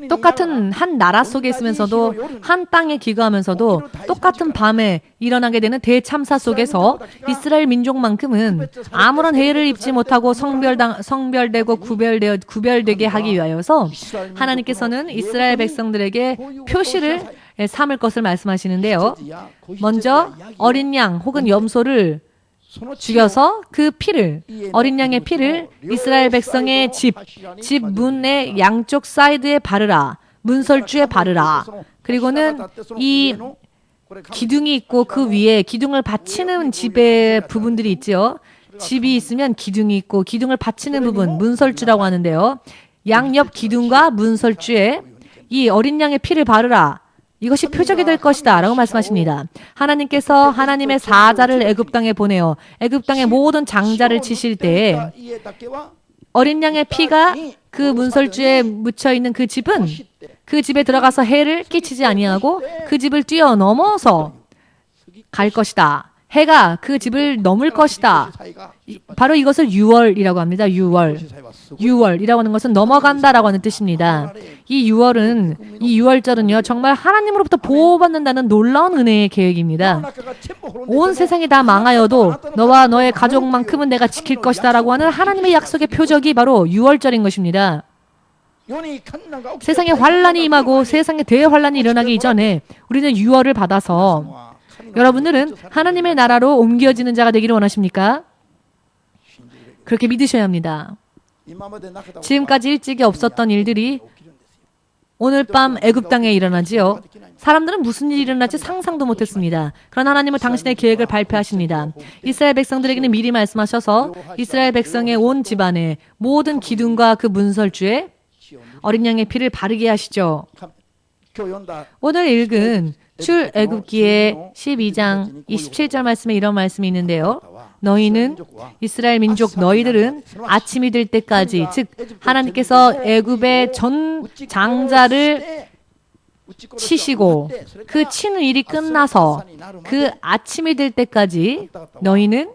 똑같은 한 나라 속에 있으면서도 한 땅에 기거하면서도 똑같은 밤에 일어나게 되는 대참사 속에서 이스라엘 민족만큼은 아무런 해를 입지 못하고 성별되고 구별되게 하기 위하여서 하나님께서는 이스라엘 백성들에게 표시를 삼을 것을 말씀하시는데요. 먼저 어린 양 혹은 염소를 죽여서 그 피를 어린 양의 피를 이스라엘 백성의 집 문의 양쪽 사이드에 바르라. 문설주에 바르라. 그리고는 이 기둥이 있고 그 위에 기둥을 받치는 집의 부분들이 있죠. 집이 있으면 기둥이 있고 기둥을 받치는 부분 문설주라고 하는데요. 양옆 기둥과 문설주에 이 어린 양의 피를 바르라. 이것이 표적이 될 것이다 라고 말씀하십니다. 하나님께서 하나님의 사자를 애굽 땅에 보내어 애굽 땅의 모든 장자를 치실 때에 어린 양의 피가 그 문설주에 묻혀 있는 그 집은 그 집에 들어가서 해를 끼치지 아니하고 그 집을 뛰어넘어서 갈 것이다. 해가 그 집을 넘을 것이다. 바로 이것을 유월이라고 합니다. 유월이라고 하는 것은 넘어간다라고 하는 뜻입니다. 이 유월절은요 정말 하나님으로부터 보호받는다는 놀라운 은혜의 계획입니다. 온 세상이 다 망하여도 너와 너의 가족만큼은 내가 지킬 것이다 라고 하는 하나님의 약속의 표적이 바로 유월절인 것입니다. 세상에 환란이 임하고 세상에 대환란이 일어나기 이전에 우리는 유월을 받아서 여러분들은 하나님의 나라로 옮겨지는 자가 되기를 원하십니까? 그렇게 믿으셔야 합니다. 지금까지 일찍이 없었던 일들이 오늘 밤 애굽 땅에 일어나지요. 사람들은 무슨 일이 일어날지 상상도 못했습니다. 그러나 하나님은 당신의 계획을 발표하십니다. 이스라엘 백성들에게는 미리 말씀하셔서 이스라엘 백성의 온 집안에 모든 기둥과 그 문설주에 어린 양의 피를 바르게 하시죠. 오늘 읽은 출애굽기의 12장 27절 말씀에 이런 말씀이 있는데요. 너희는 이스라엘 민족 너희들은 아침이 될 때까지 즉 하나님께서 애굽의 전 장자를 치시고 그 치는 일이 끝나서 그 아침이 될 때까지 너희는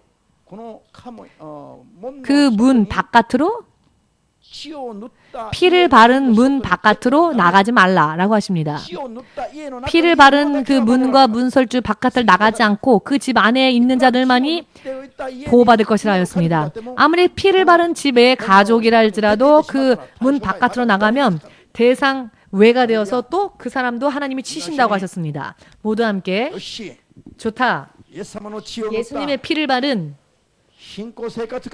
그 문 바깥으로 피를 바른 문 바깥으로 나가지 말라라고 하십니다. 피를 바른 그 문과 문설주 바깥을 나가지 않고 그 집 안에 있는 자들만이 보호받을 것이라 하였습니다. 아무리 피를 바른 집의 가족이라 할지라도 그 문 바깥으로 나가면 대상 외가 되어서 또 그 사람도 하나님이 치신다고 하셨습니다. 모두 함께 좋다. 예수님의 피를 바른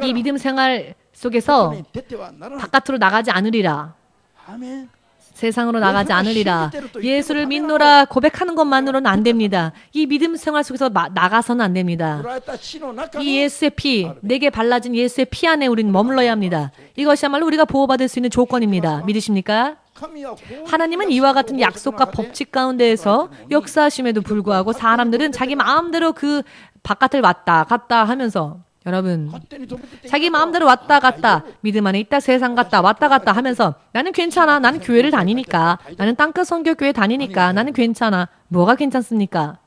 이 믿음 생활 속에서 바깥으로 나가지 않으리라. 세상으로 나가지 않으리라. 예수를 믿노라 고백하는 것만으로는 안 됩니다. 이 믿음 생활 속에서 나가서는 안 됩니다. 이 예수의 피, 내게 발라진 예수의 피 안에 우리는 머물러야 합니다. 이것이야말로 우리가 보호받을 수 있는 조건입니다. 믿으십니까? 하나님은 이와 같은 약속과 법칙 가운데에서 역사하심에도 불구하고 사람들은 자기 마음대로 그 바깥을 왔다 갔다 하면서 여러분 자기 마음대로 왔다 갔다 믿음 안에 있다 세상 갔다 왔다 갔다 하면서 나는 괜찮아. 나는 교회를 다니니까. 나는 땅끝 선교교회 다니니까. 나는 괜찮아. 뭐가 괜찮습니까?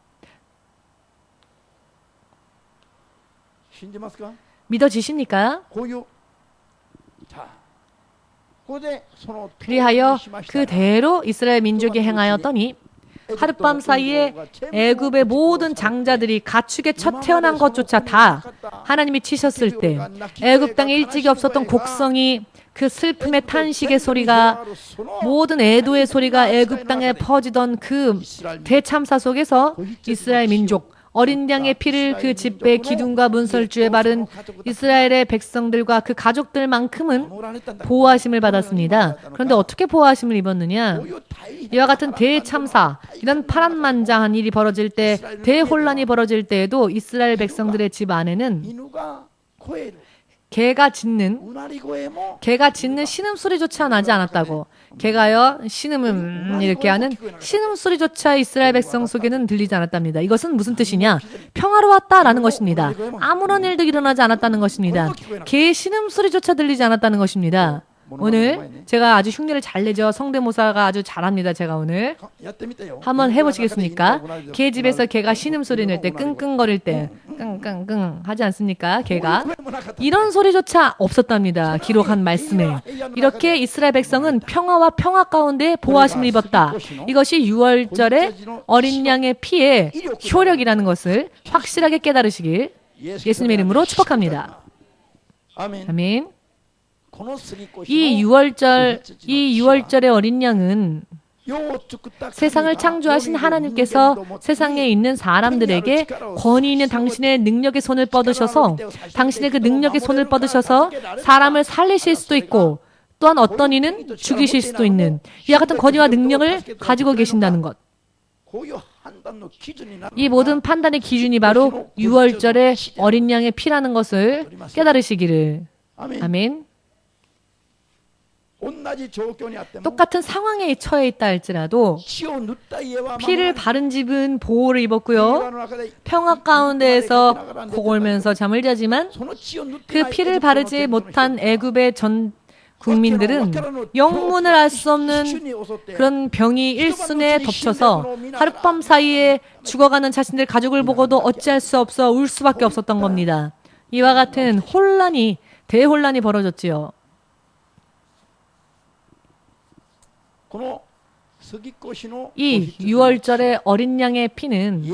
믿어지십니까? 그리하여 그대로 이스라엘 민족이 행하였더니 하룻밤 사이에 애굽의 모든 장자들이 가축의 첫 태어난 것조차 다 하나님이 치셨을 때 애굽 땅에 일찍이 없었던 곡성이 그 슬픔의 탄식의 소리가 모든 애도의 소리가 애굽 땅에 퍼지던 그 대참사 속에서 이스라엘 민족 어린 양의 피를 그 집의 기둥과 문설주에 바른 이스라엘의 백성들과 그 가족들만큼은 보호하심을 받았습니다. 그런데 어떻게 보호하심을 입었느냐? 이와 같은 대참사, 이런 파란만장한 일이 벌어질 때, 대혼란이 벌어질 때에도 이스라엘 백성들의 집 안에는 개가 짖는 신음소리조차 나지 않았다고. 개가요 신음은 이렇게 하는 신음소리조차 이스라엘 백성 속에는 들리지 않았답니다. 이것은 무슨 뜻이냐? 평화로웠다라는 것입니다. 아무런 일도 일어나지 않았다는 것입니다. 개의 신음소리조차 들리지 않았다는 것입니다. 오늘 제가 아주 흉내를 잘 내죠. 성대모사가 아주 잘합니다. 제가 오늘 한번 해보시겠습니까? 개 집에서 개가 신음소리 낼 때 끙끙거릴 때 끙끙끙 하지 않습니까? 개가 이런 소리조차 없었답니다. 기록한 말씀에 이렇게 이스라엘 백성은 평화와 평화 가운데 보호하심을 입었다. 이것이 6월절의 어린 양의 피의 효력이라는 것을 확실하게 깨달으시길 예수님의 이름으로 축복합니다. 아멘. 이 6월절의 어린 양은 세상을 창조하신 하나님께서 세상에 있는 사람들에게 권위 있는 당신의 능력의 손을 뻗으셔서 당신의 그 능력의 손을 뻗으셔서 사람을 살리실 수도 있고 또한 어떤 이는 죽이실 수도 있는 이와 같은 권위와 능력을 가지고 계신다는 것. 이 모든 판단의 기준이 바로 유월절의 어린 양의 피라는 것을 깨달으시기를. 아멘. 똑같은 상황에 처해 있다 할지라도 피를 바른 집은 보호를 입었고요. 평화 가운데에서 고골면서 잠을 자지만 그 피를 바르지 못한 애굽의 전 국민들은 영문을 알 수 없는 그런 병이 일순에 덮쳐서 하룻밤 사이에 죽어가는 자신들 가족을 보고도 어찌할 수 없어 울 수밖에 없었던 겁니다. 이와 같은 대혼란이 벌어졌지요. 이 유월절의 어린 양의 피는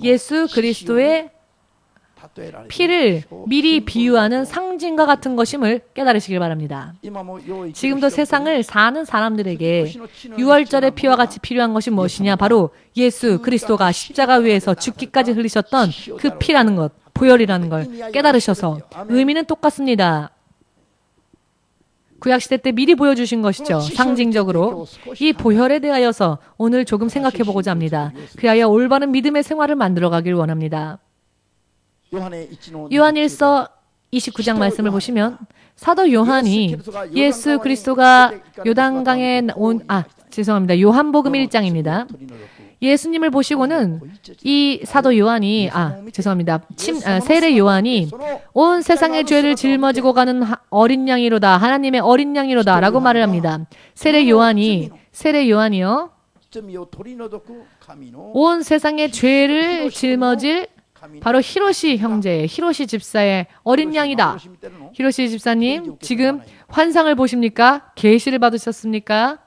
예수 그리스도의 피를 미리 비유하는 상징과 같은 것임을 깨달으시길 바랍니다. 지금도 세상을 사는 사람들에게 유월절의 피와 같이 필요한 것이 무엇이냐? 바로 예수 그리스도가 십자가 위에서 죽기까지 흘리셨던 그 피라는 것, 보혈이라는 걸 깨달으셔서 의미는 똑같습니다. 구약시대 때 미리 보여주신 것이죠. 상징적으로. 이 보혈에 대하여서 오늘 조금 생각해보고자 합니다. 그리하여 올바른 믿음의 생활을 만들어가길 원합니다. 요한일서 29장 말씀을 보시면 사도 요한이 예수 그리스도가 요단강에 요한복음 1장입니다. 예수님을 보시고는 이 사도 요한이 세례 요한이 온 세상의 죄를 짊어지고 가는 어린 양이로다, 하나님의 어린 양이로다 라고 말을 합니다. 세례 요한이요 온 세상의 죄를 짊어질 바로 히로시 형제의, 히로시 집사의 어린 양이다. 히로시 집사님, 지금 환상을 보십니까? 계시를 받으셨습니까?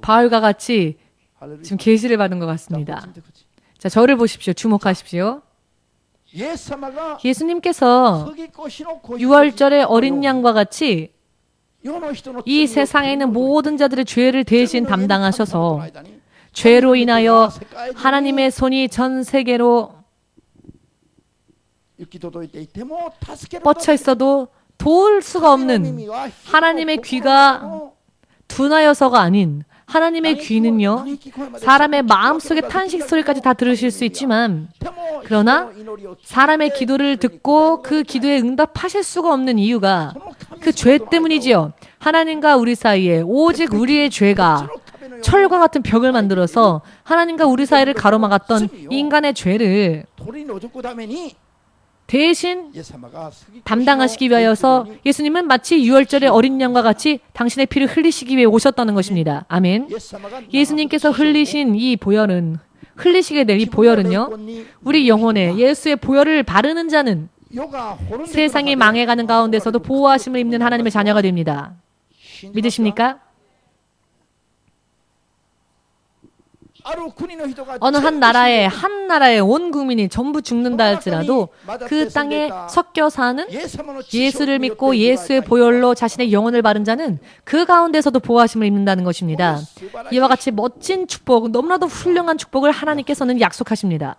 바울과 같이 지금 계시를 받은 것 같습니다. 자, 저를 보십시오. 주목하십시오. 예수님께서 유월절의 어린 양과 같이 이 세상에 있는 모든 자들의 죄를 대신 담당하셔서 죄로 인하여 하나님의 손이 전 세계로 뻗쳐 있어도 도울 수가 없는 하나님의 귀가 둔하여서가 아닌 하나님의 귀는요, 사람의 마음속의 탄식 소리까지 다 들으실 수 있지만 그러나 사람의 기도를 듣고 그 기도에 응답하실 수가 없는 이유가 그 죄 때문이지요. 하나님과 우리 사이에 오직 우리의 죄가 철과 같은 벽을 만들어서 하나님과 우리 사이를 가로막았던 인간의 죄를 대신 담당하시기 위하여서 예수님은 마치 유월절의 어린 양과 같이 당신의 피를 흘리시기 위해 오셨다는 것입니다. 아멘. 예수님께서 흘리신 이 보혈은, 흘리시게 될 이 보혈은요, 우리 영혼에 예수의 보혈을 바르는 자는 세상이 망해가는 가운데서도 보호하심을 입는 하나님의 자녀가 됩니다. 믿으십니까? 어느 한 나라의 온 국민이 전부 죽는다 할지라도 그 땅에 섞여 사는 예수를 믿고 예수의 보혈로 자신의 영혼을 바른 자는 그 가운데서도 보호하심을 입는다는 것입니다. 이와 같이 멋진 축복, 너무나도 훌륭한 축복을 하나님께서는 약속하십니다.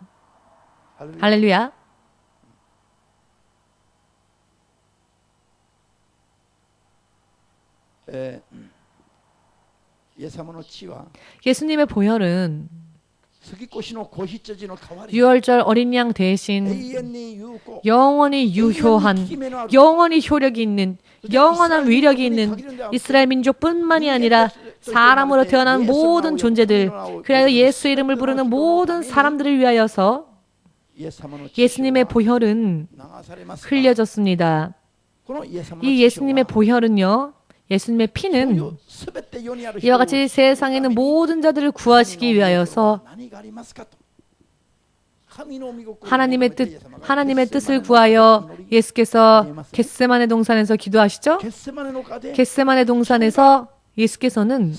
할렐루야. 예수님의 보혈은 유월절 어린 양 대신 영원히 유효한, 영원히 효력이 있는, 영원한 위력이 있는 이스라엘 민족뿐만이 아니라 사람으로 태어난 모든 존재들, 그리하여 예수의 이름을 부르는 모든 사람들을 위하여서 예수님의 보혈은 흘려졌습니다. 이 예수님의 보혈은요, 예수님의 피는 이와 같이 세상에 있는 모든 자들을 구하시기 위하여서 하나님의 뜻을 구하여 예수께서 겟세마네 동산에서 기도하시죠? 겟세마네 동산에서 예수께서는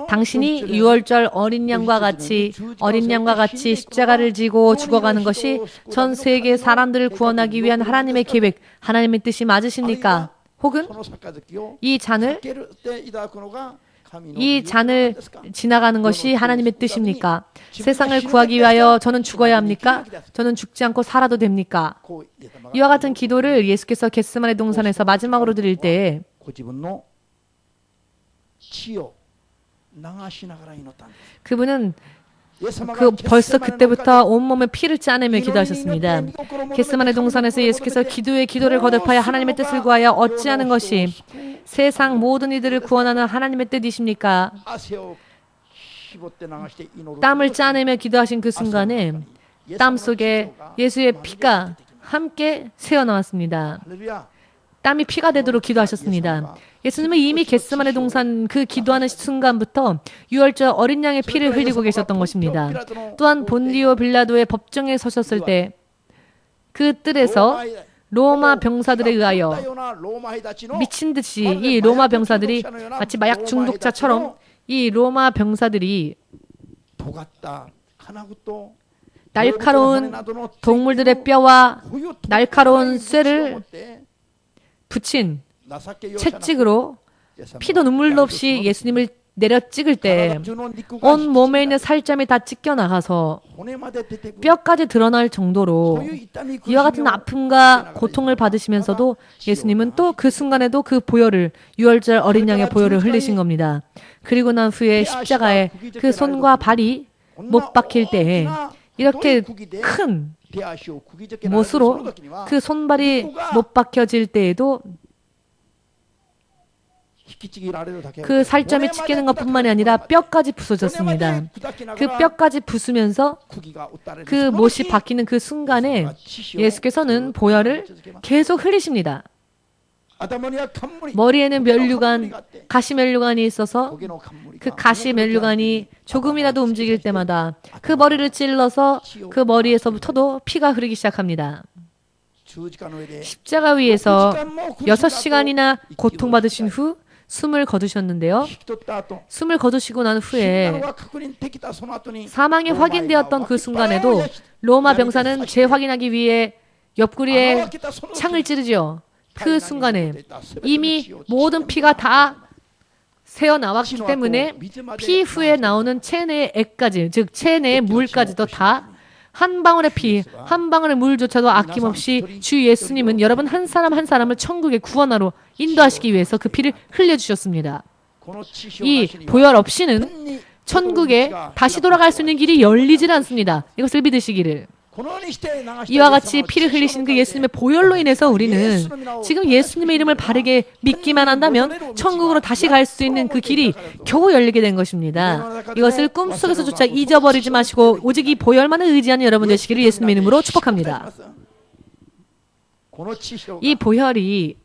당신이 유월절 어린 양과 같이 십자가를 지고 죽어가는 것이 전 세계 사람들을 구원하기 위한 하나님의 계획, 하나님의 뜻이 맞으십니까? 혹은 이 잔을 지나가는 것이 하나님의 뜻입니까? 세상을 구하기 위하여 저는 죽어야 합니까? 저는 죽지 않고 살아도 됩니까? 이와 같은 기도를 예수께서 겟세마네 동산에서 마지막으로 드릴 때에 그분은 벌써 그때부터 온몸에 피를 짜내며 기도하셨습니다. 겟세마네 동산에서 예수께서 기도를 거듭하여 하나님의 뜻을 구하여 어찌하는 것이 세상 모든 이들을 구원하는 하나님의 뜻이십니까? 땀을 짜내며 기도하신 그 순간에 땀 속에 예수의 피가 함께 새어나왔습니다. 땀이 피가 되도록 기도하셨습니다. 예수님은 이미 겟세마네 동산 그 기도하는 순간부터 유월절 어린 양의 피를 흘리고 계셨던 것입니다. 또한 본디오 빌라도의 법정에 서셨을 때 그 뜰에서 로마 병사들에 의하여 미친 듯이 이 로마 병사들이 마치 마약 중독자처럼 이 로마 병사들이 날카로운 동물들의 뼈와 날카로운 쇠를 붙인 채찍으로 피도 눈물도 없이 예수님을 내려 찍을 때 온 몸에 있는 살점이 다 찢겨나가서 뼈까지 드러날 정도로 이와 같은 아픔과 고통을 받으시면서도 예수님은 또 그 순간에도 그 보혈을 유월절 어린 양의 보혈을 흘리신 겁니다. 그리고 난 후에 십자가에 그 손과 발이 못 박힐 때에 이렇게 큰 못으로 그 손발이 못 박혀질 때에도 그 살점이 찢기는 것뿐만이 아니라 뼈까지 부서졌습니다. 그 뼈까지 부수면서 그 못이 박히는 그 순간에 예수께서는 보혈을 계속 흘리십니다. 머리에는 면류관, 가시면류관이 있어서 그 가시면류관이 조금이라도 움직일 때마다 그 머리를 찔러서 그 머리에서부터도 피가 흐르기 시작합니다. 십자가 위에서 6시간이나 고통받으신 후 숨을 거두셨는데요. 숨을 거두시고 난 후에 사망이 확인되었던 그 순간에도 로마 병사는 재확인하기 위해 옆구리에 창을 찌르죠. 그 순간에 이미 모든 피가 다 새어나왔기 때문에 피 후에 나오는 체내의 액까지, 즉 체내의 물까지도 다 한 방울의 피, 한 방울의 물조차도 아낌없이 주 예수님은 여러분 한 사람 한 사람을 천국의 구원하러 인도하시기 위해서 그 피를 흘려주셨습니다. 이 보혈 없이는 천국에 다시 돌아갈 수 있는 길이 열리질 않습니다. 이것을 믿으시기를. 이와 같이 피를 흘리신 그 예수님의 보혈로 인해서 우리는 지금 예수님의 이름을 바르게 믿기만 한다면 천국으로 다시 갈 수 있는 그 길이 겨우 열리게 된 것입니다. 이것을 꿈속에서조차 잊어버리지 마시고 오직 이 보혈만을 의지하는 여러분 되시기를 예수님의 이름으로 축복합니다. 이 보혈이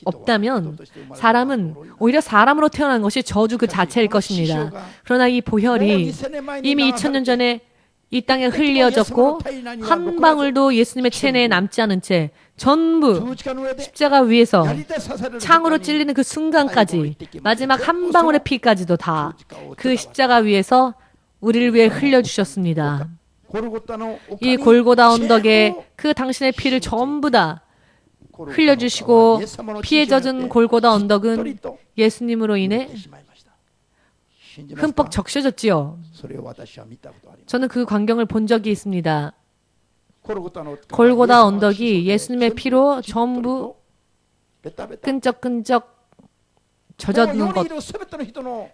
없다면 사람은 오히려 사람으로 태어난 것이 저주 그 자체일 것입니다. 그러나 이 보혈이 이미 2000년 전에 이 땅에 흘려졌고 한 방울도 예수님의 체내에 남지 않은 채 전부 십자가 위에서 창으로 찔리는 그 순간까지 마지막 한 방울의 피까지도 다 그 십자가 위에서 우리를 위해 흘려주셨습니다. 이 골고다 언덕에 그 당신의 피를 전부 다 흘려주시고 피에 젖은 골고다 언덕은 예수님으로 인해 흠뻑 적셔졌지요. 저는 그 광경을 본 적이 있습니다. 골고다 언덕이 예수님의 피로 전부 끈적끈적 젖었는 것,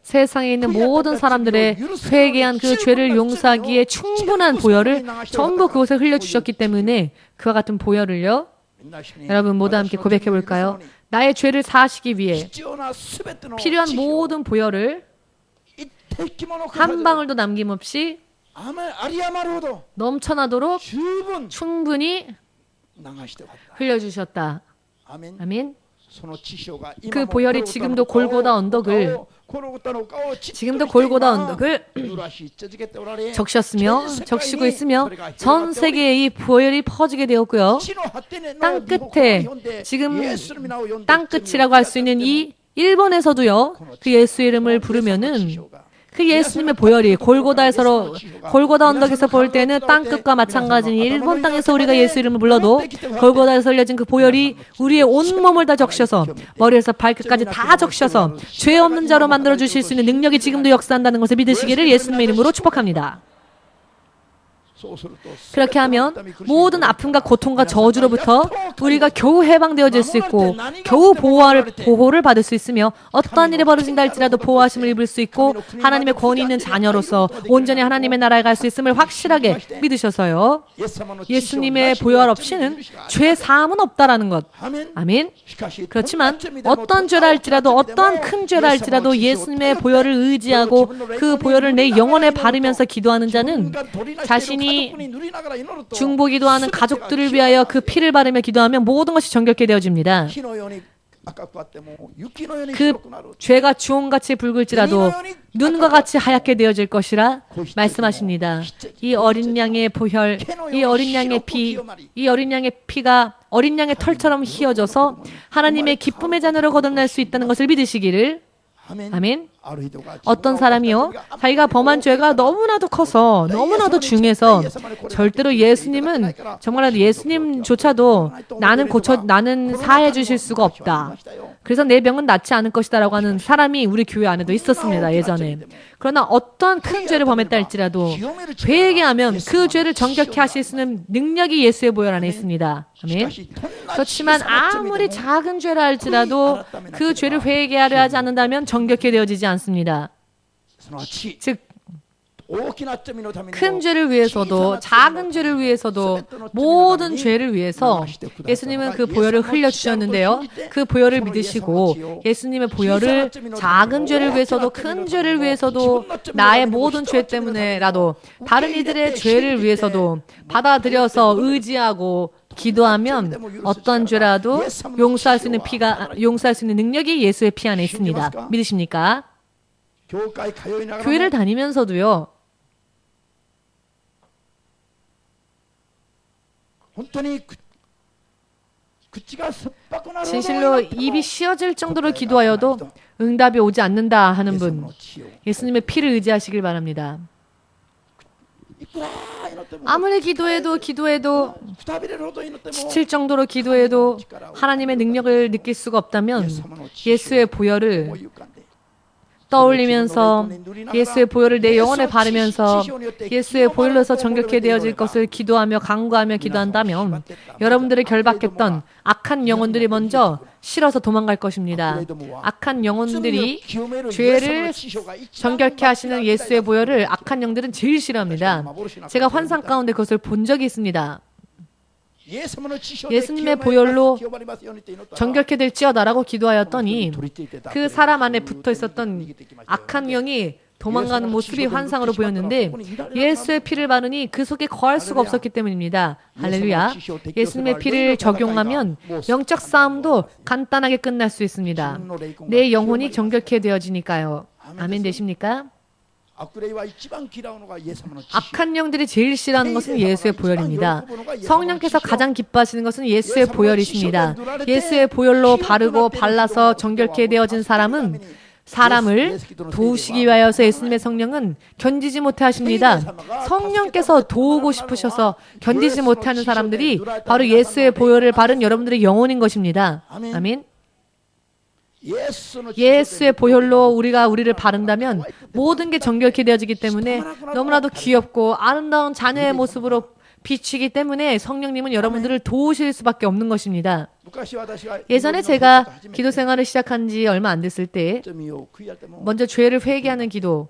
세상에 있는 모든 사람들의 회개한 그 죄를 용서하기에 충분한 보혈을 전부 그곳에 흘려주셨기 때문에 그와 같은 보혈을요, 여러분 모두 함께 고백해 볼까요? 나의 죄를 사하시기 위해 필요한 모든 보혈을 한 방울도 남김없이 넘쳐나도록 충분히 흘려주셨다. 아멘. 그 보혈이 지금도 골고다 언덕을 적셨으며 적시고 있으며 전 세계에 이 보혈이 퍼지게 되었고요. 땅 끝에 지금 땅 끝이라고 할 수 있는 이 일본에서도요, 그 예수 이름을 부르면은 그 예수님의 보혈이 골고다 언덕에서 볼 때는 땅끝과 마찬가지인 일본 땅에서 우리가 예수 이름을 불러도 골고다에서 흘려진 그 보혈이 우리의 온몸을 다 적셔서 머리에서 발끝까지 다 적셔서 죄 없는 자로 만들어 주실 수 있는 능력이 지금도 역사한다는 것을 믿으시기를 예수님의 이름으로 축복합니다. 그렇게 하면 모든 아픔과 고통과 저주로부터 우리가 겨우 해방되어질 수 있고 겨우 보호를 받을 수 있으며 어떠한 일이 벌어진다 할지라도 보호하심을 입을 수 있고 하나님의 권위 있는 자녀로서 온전히 하나님의 나라에 갈 수 있음을 확실하게 믿으셔서요. 예수님의 보혈 없이는 죄 사함은 없다라는 것. 아멘. 그렇지만 어떤 죄라 할지라도 어떠한 큰 죄라 할지라도 예수님의 보혈을 의지하고 그 보혈을 내 영혼에 바르면서 기도하는 자는 자신이 중보기도 하는 가족들을 위하여 그 피를 바르며 기도하면 모든 것이 정결케 되어집니다. 그 죄가 주홍같이 붉을지라도 눈과 같이 하얗게 되어질 것이라 말씀하십니다. 이 어린 양의 보혈, 이 어린 양의 피, 이 어린 양의 피가 어린 양의 털처럼 휘어져서 하나님의 기쁨의 잔으로 거듭날 수 있다는 것을 믿으시기를. 아멘. 어떤 사람이요, 자기가 범한 죄가 너무나도 커서 너무나도 중해서 절대로 예수님은 정말 예수님조차도 나는 사해 주실 수가 없다. 그래서 내 병은 낫지 않을 것이다라고 하는 사람이 우리 교회 안에도 있었습니다, 예전에. 그러나 어떤 큰 죄를 범했다 할지라도 회개하면 그 죄를 정결케 하실 수 있는 능력이 예수의 보혈 안에 있습니다. 아멘. 그렇지만 아무리 작은 죄라 할지라도 그 죄를 회개하려 하지 않는다면 정결케 되어지지 않습니다. 즉 큰 죄를 위해서도 작은 죄를 위해서도 모든 죄를 위해서 예수님은 그 보혈을 흘려주셨는데요. 그 보혈을 믿으시고 예수님의 보혈을 작은 죄를 위해서도 큰 죄를 위해서도 나의 모든 죄 때문에라도 다른 이들의 죄를 위해서도 받아들여서 의지하고 기도하면 어떤 죄라도 용서할 수 있는 능력이 예수의 피 안에 있습니다. 믿으십니까? 교회를 다니면서도요, 진실로 입이 쉬어질 정도로 기도하여도 응답이 오지 않는다 하는 분, 예수님의 피를 의지하시길 바랍니다. 아무리 기도해도 지칠 정도로 기도해도 하나님의 능력을 느낄 수가 없다면 예수의 보혈을 떠올리면서 예수의 보혈을 내 영혼에 바르면서 예수의 보혈로서 정결케 되어질 것을 기도하며 간구하며 기도한다면 여러분들을 결박했던 악한 영혼들이 먼저 싫어서 도망갈 것입니다. 악한 영혼들이 죄를 정결케 하시는 예수의 보혈을 악한 영들은 제일 싫어합니다. 제가 환상 가운데 그것을 본 적이 있습니다. 예수님의 보혈로 정결케 될지어다라고 기도하였더니 그 사람 안에 붙어 있었던 악한 영이 도망가는 모습이 환상으로 보였는데 예수의 피를 바르니 그 속에 거할 수가 없었기 때문입니다. 할렐루야. 예수님의 피를 적용하면 영적 싸움도 간단하게 끝날 수 있습니다. 내 영혼이 정결케 되어지니까요. 아멘 되십니까? 악한 영들이 제일 싫어하는 것은 예수의 보혈입니다. 성령께서 가장 기뻐하시는 것은 예수의 보혈이십니다. 예수의 보혈로 바르고 발라서 정결케 되어진 사람을 도우시기 위하여서 예수님의 성령은 견디지 못해 하십니다. 성령께서 도우고 싶으셔서 견디지 못하는 사람들이 바로 예수의 보혈을 바른 여러분들의 영혼인 것입니다. 아멘. 예수의 보혈로 우리를 바른다면 모든 게 정결케 되어지기 때문에 너무나도 귀엽고 아름다운 자녀의 모습으로 비치기 때문에 성령님은 여러분들을 도우실 수밖에 없는 것입니다. 예전에 제가 기도 생활을 시작한 지 얼마 안 됐을 때 먼저 죄를 회개하는 기도를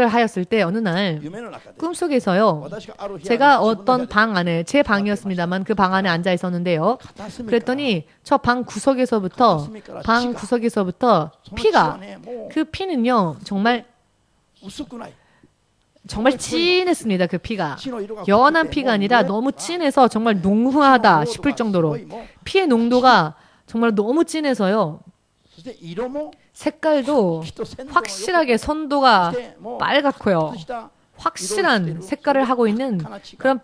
하였을 때 어느 날 꿈속에서요, 제가 어떤 방 안에, 제 방이었습니다만 그 방 안에 앉아 있었는데요. 그랬더니 저 방 구석에서부터 피가, 그 피는요 정말 진했습니다. 그 피가 연한 피가 아니라 너무 진해서 정말 농후하다 싶을 정도로 피의 농도가 정말 너무 진해서요, 색깔도 확실하게 선도가 빨갛고요, 확실한 색깔을 하고 있는 그런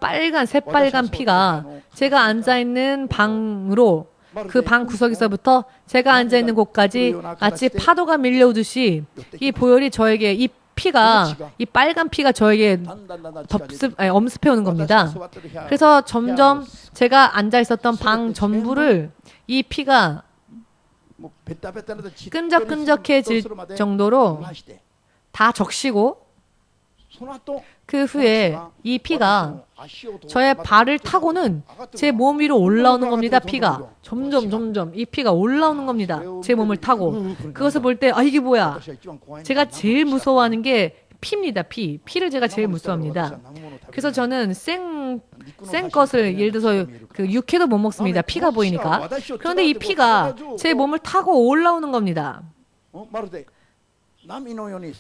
새빨간 피가 제가 앉아있는 방으로, 그 방 구석에서부터 제가 앉아있는 곳까지 마치 파도가 밀려오듯이 이 보혈이 저에게, 이 빨간 피가 저에게 엄습해오는 겁니다. 그래서 점점 제가 앉아있었던 방 전부를 이 피가 끈적끈적해질 정도로 다 적시고, 그 후에 이 피가 저의 발을 타고는 제 몸 위로 올라오는 겁니다. 피가 점점 이 피가 올라오는 겁니다. 제 몸을 타고. 그것을 볼 때 이게 뭐야? 제가 제일 무서워하는 게 피입니다. 피를 제가 제일 무서워합니다. 그래서 저는 생 것을 예를 들어서 그 육회도 못 먹습니다. 피가 보이니까. 그런데 이 피가 제 몸을 타고 올라오는 겁니다.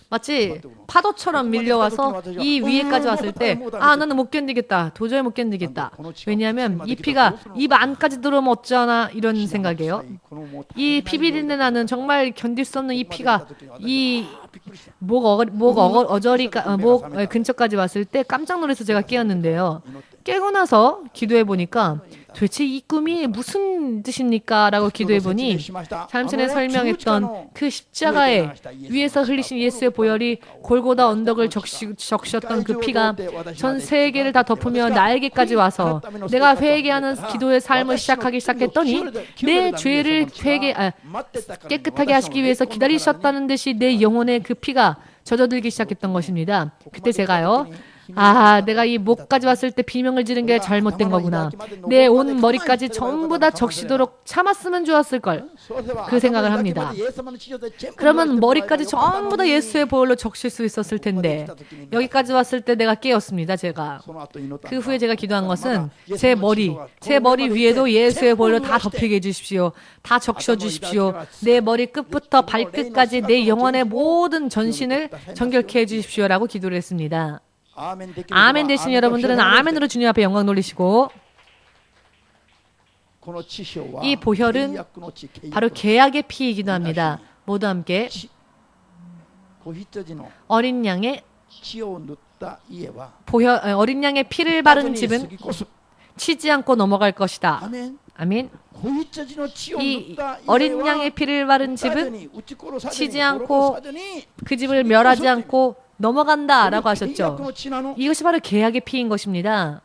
마치 파도처럼 밀려와서 이 위에까지 왔을 때 나는 못 견디겠다. 도저히 못 견디겠다. 왜냐하면 이 피가 입 안까지 들어오면 어쩌나 이런 생각이에요. 이 피비린내 나는 정말 견딜 수 없는 이 피가 이 목 근처까지 왔을 때 깜짝 놀라서 제가 깨었는데요. 깨고 나서 기도해 보니까 도대체 이 꿈이 무슨 뜻입니까? 라고 기도해 보니 잠 전에 설명했던 그 십자가에 위에서 흘리신 예수의 보혈이 골고다 언덕을 적셨던 그 피가 전 세계를 다 덮으며 나에게까지 와서 내가 회개하는 기도의 삶을 시작했더니 내 죄를 깨끗하게 하시기 위해서 기다리셨다는 듯이 내 영혼에 그 피가 젖어들기 시작했던 것입니다. 그때 제가요. 내가 이 목까지 왔을 때 비명을 지른 게 잘못된 거구나. 내 온 머리까지 전부 다 적시도록 참았으면 좋았을걸. 그 생각을 합니다. 그러면 머리까지 전부 다 예수의 보혈로 적실 수 있었을 텐데 여기까지 왔을 때 내가 깨었습니다. 제가. 그 후에 제가 기도한 것은 제 머리 위에도 예수의 보혈로 다 덮이게 해주십시오. 다 적셔 주십시오. 내 머리 끝부터 발끝까지 내 영혼의 모든 전신을 정결케 해주십시오. 라고 기도를 했습니다. 아멘 되신 여러분들은 아멘으로 주님 앞에 영광 돌리시고 이 보혈은 바로 계약의 피이기도 합니다. 모두 함께 어린 양의 피를 바른 집은 치지 않고 넘어갈 것이다. 아멘. 이 어린 양의 피를 바른 집은 치지 않고 그 집을 멸하지 않고 넘어간다 라고 하셨죠. 이것이 바로 계약의 피인 것입니다.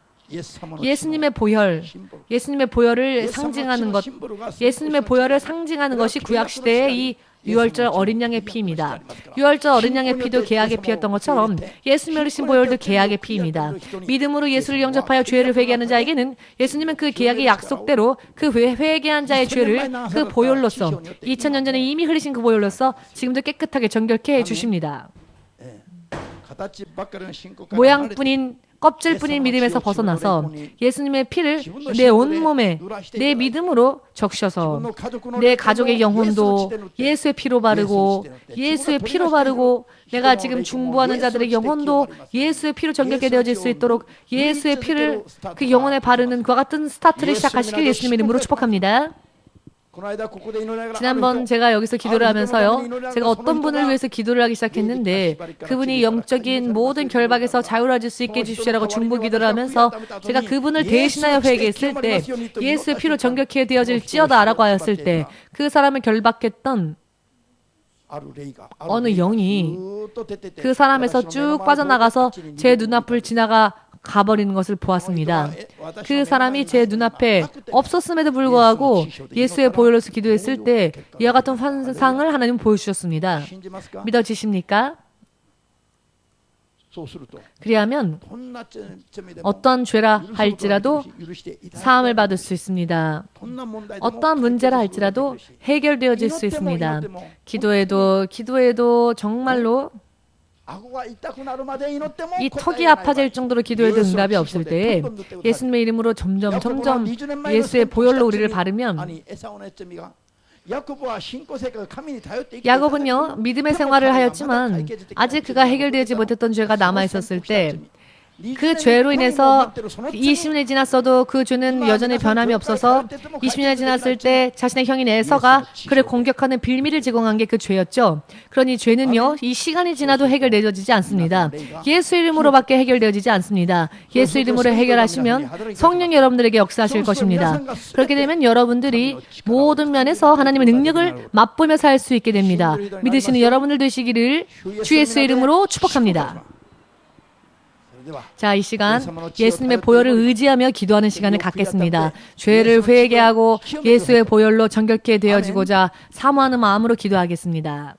예수님의 보혈을 상징하는 것, 예수님의 보혈을 상징하는 것이 구약시대의 이 유월절 어린 양의 피입니다. 유월절 어린 양의 피도 계약의 피였던 것처럼 예수님의 흘리신 보혈도 계약의 피입니다. 믿음으로 예수를 영접하여 죄를 회개하는 자에게는 예수님은 그 계약의 약속대로 그 회개한 자의 죄를 그 보혈로서 2000년 전에 이미 흘리신 그 보혈로서 지금도 깨끗하게 정결케 해주십니다. 모양뿐인 껍질뿐인 믿음에서 벗어나서 예수님의 피를 내 온몸에 내 믿음으로 적셔서 내 가족의 영혼도 예수의 피로 바르고 내가 지금 중보하는 자들의 영혼도 예수의 피로 정결케 되어질 수 있도록 예수의 피를 그 영혼에 바르는 그와 같은 스타트를 시작하시길 예수님의 이름으로 축복합니다. 지난번 제가 여기서 기도를 하면서요. 제가 어떤 분을 위해서 기도를 하기 시작했는데 그분이 영적인 모든 결박에서 자유로워질 수 있게 해주십시오라고 중보 기도를 하면서 제가 그분을 대신하여 회개했을 때 예수의 피로 정결케 되어질지어다 라고 하였을 때 그 사람을 결박했던 어느 영이 그 사람에서 쭉 빠져나가서 제 눈앞을 가버리는 것을 보았습니다. 그 사람이 제 눈앞에 없었음에도 불구하고 예수의 보혈로서 기도했을 때 이와 같은 환상을 하나님 보여주셨습니다. 믿어지십니까? 그리하면 어떤 죄라 할지라도 사함을 받을 수 있습니다. 어떤 문제라 할지라도 해결되어질 수 있습니다. 기도해도 정말로 이 턱이 아파질 정도로 기도해도 응답이 없을 때 예수님의 이름으로 점점 예수의 보혈로 우리를 바르면 야곱은요 믿음의 생활을 하였지만 아직 그가 해결되지 못했던 죄가 남아있었을 때 그 죄로 인해서 20년이 지났어도 그 죄는 여전히 변함이 없어서 20년이 지났을 때 자신의 형인 에서가 그를 공격하는 빌미를 제공한 게 그 죄였죠. 그러니 죄는요 이 시간이 지나도 해결되어지지 않습니다. 예수 이름으로밖에 해결되어지지 않습니다. 예수 이름으로 해결하시면 성령 여러분들에게 역사하실 것입니다. 그렇게 되면 여러분들이 모든 면에서 하나님의 능력을 맛보며 살 수 있게 됩니다. 믿으시는 여러분들 되시기를 주 예수의 이름으로 축복합니다. 자, 이 시간 예수님의 보혈을 의지하며 기도하는 시간을 갖겠습니다. 죄를 회개하고 예수의 보혈로 정결케 되어지고자 사모하는 마음으로 기도하겠습니다.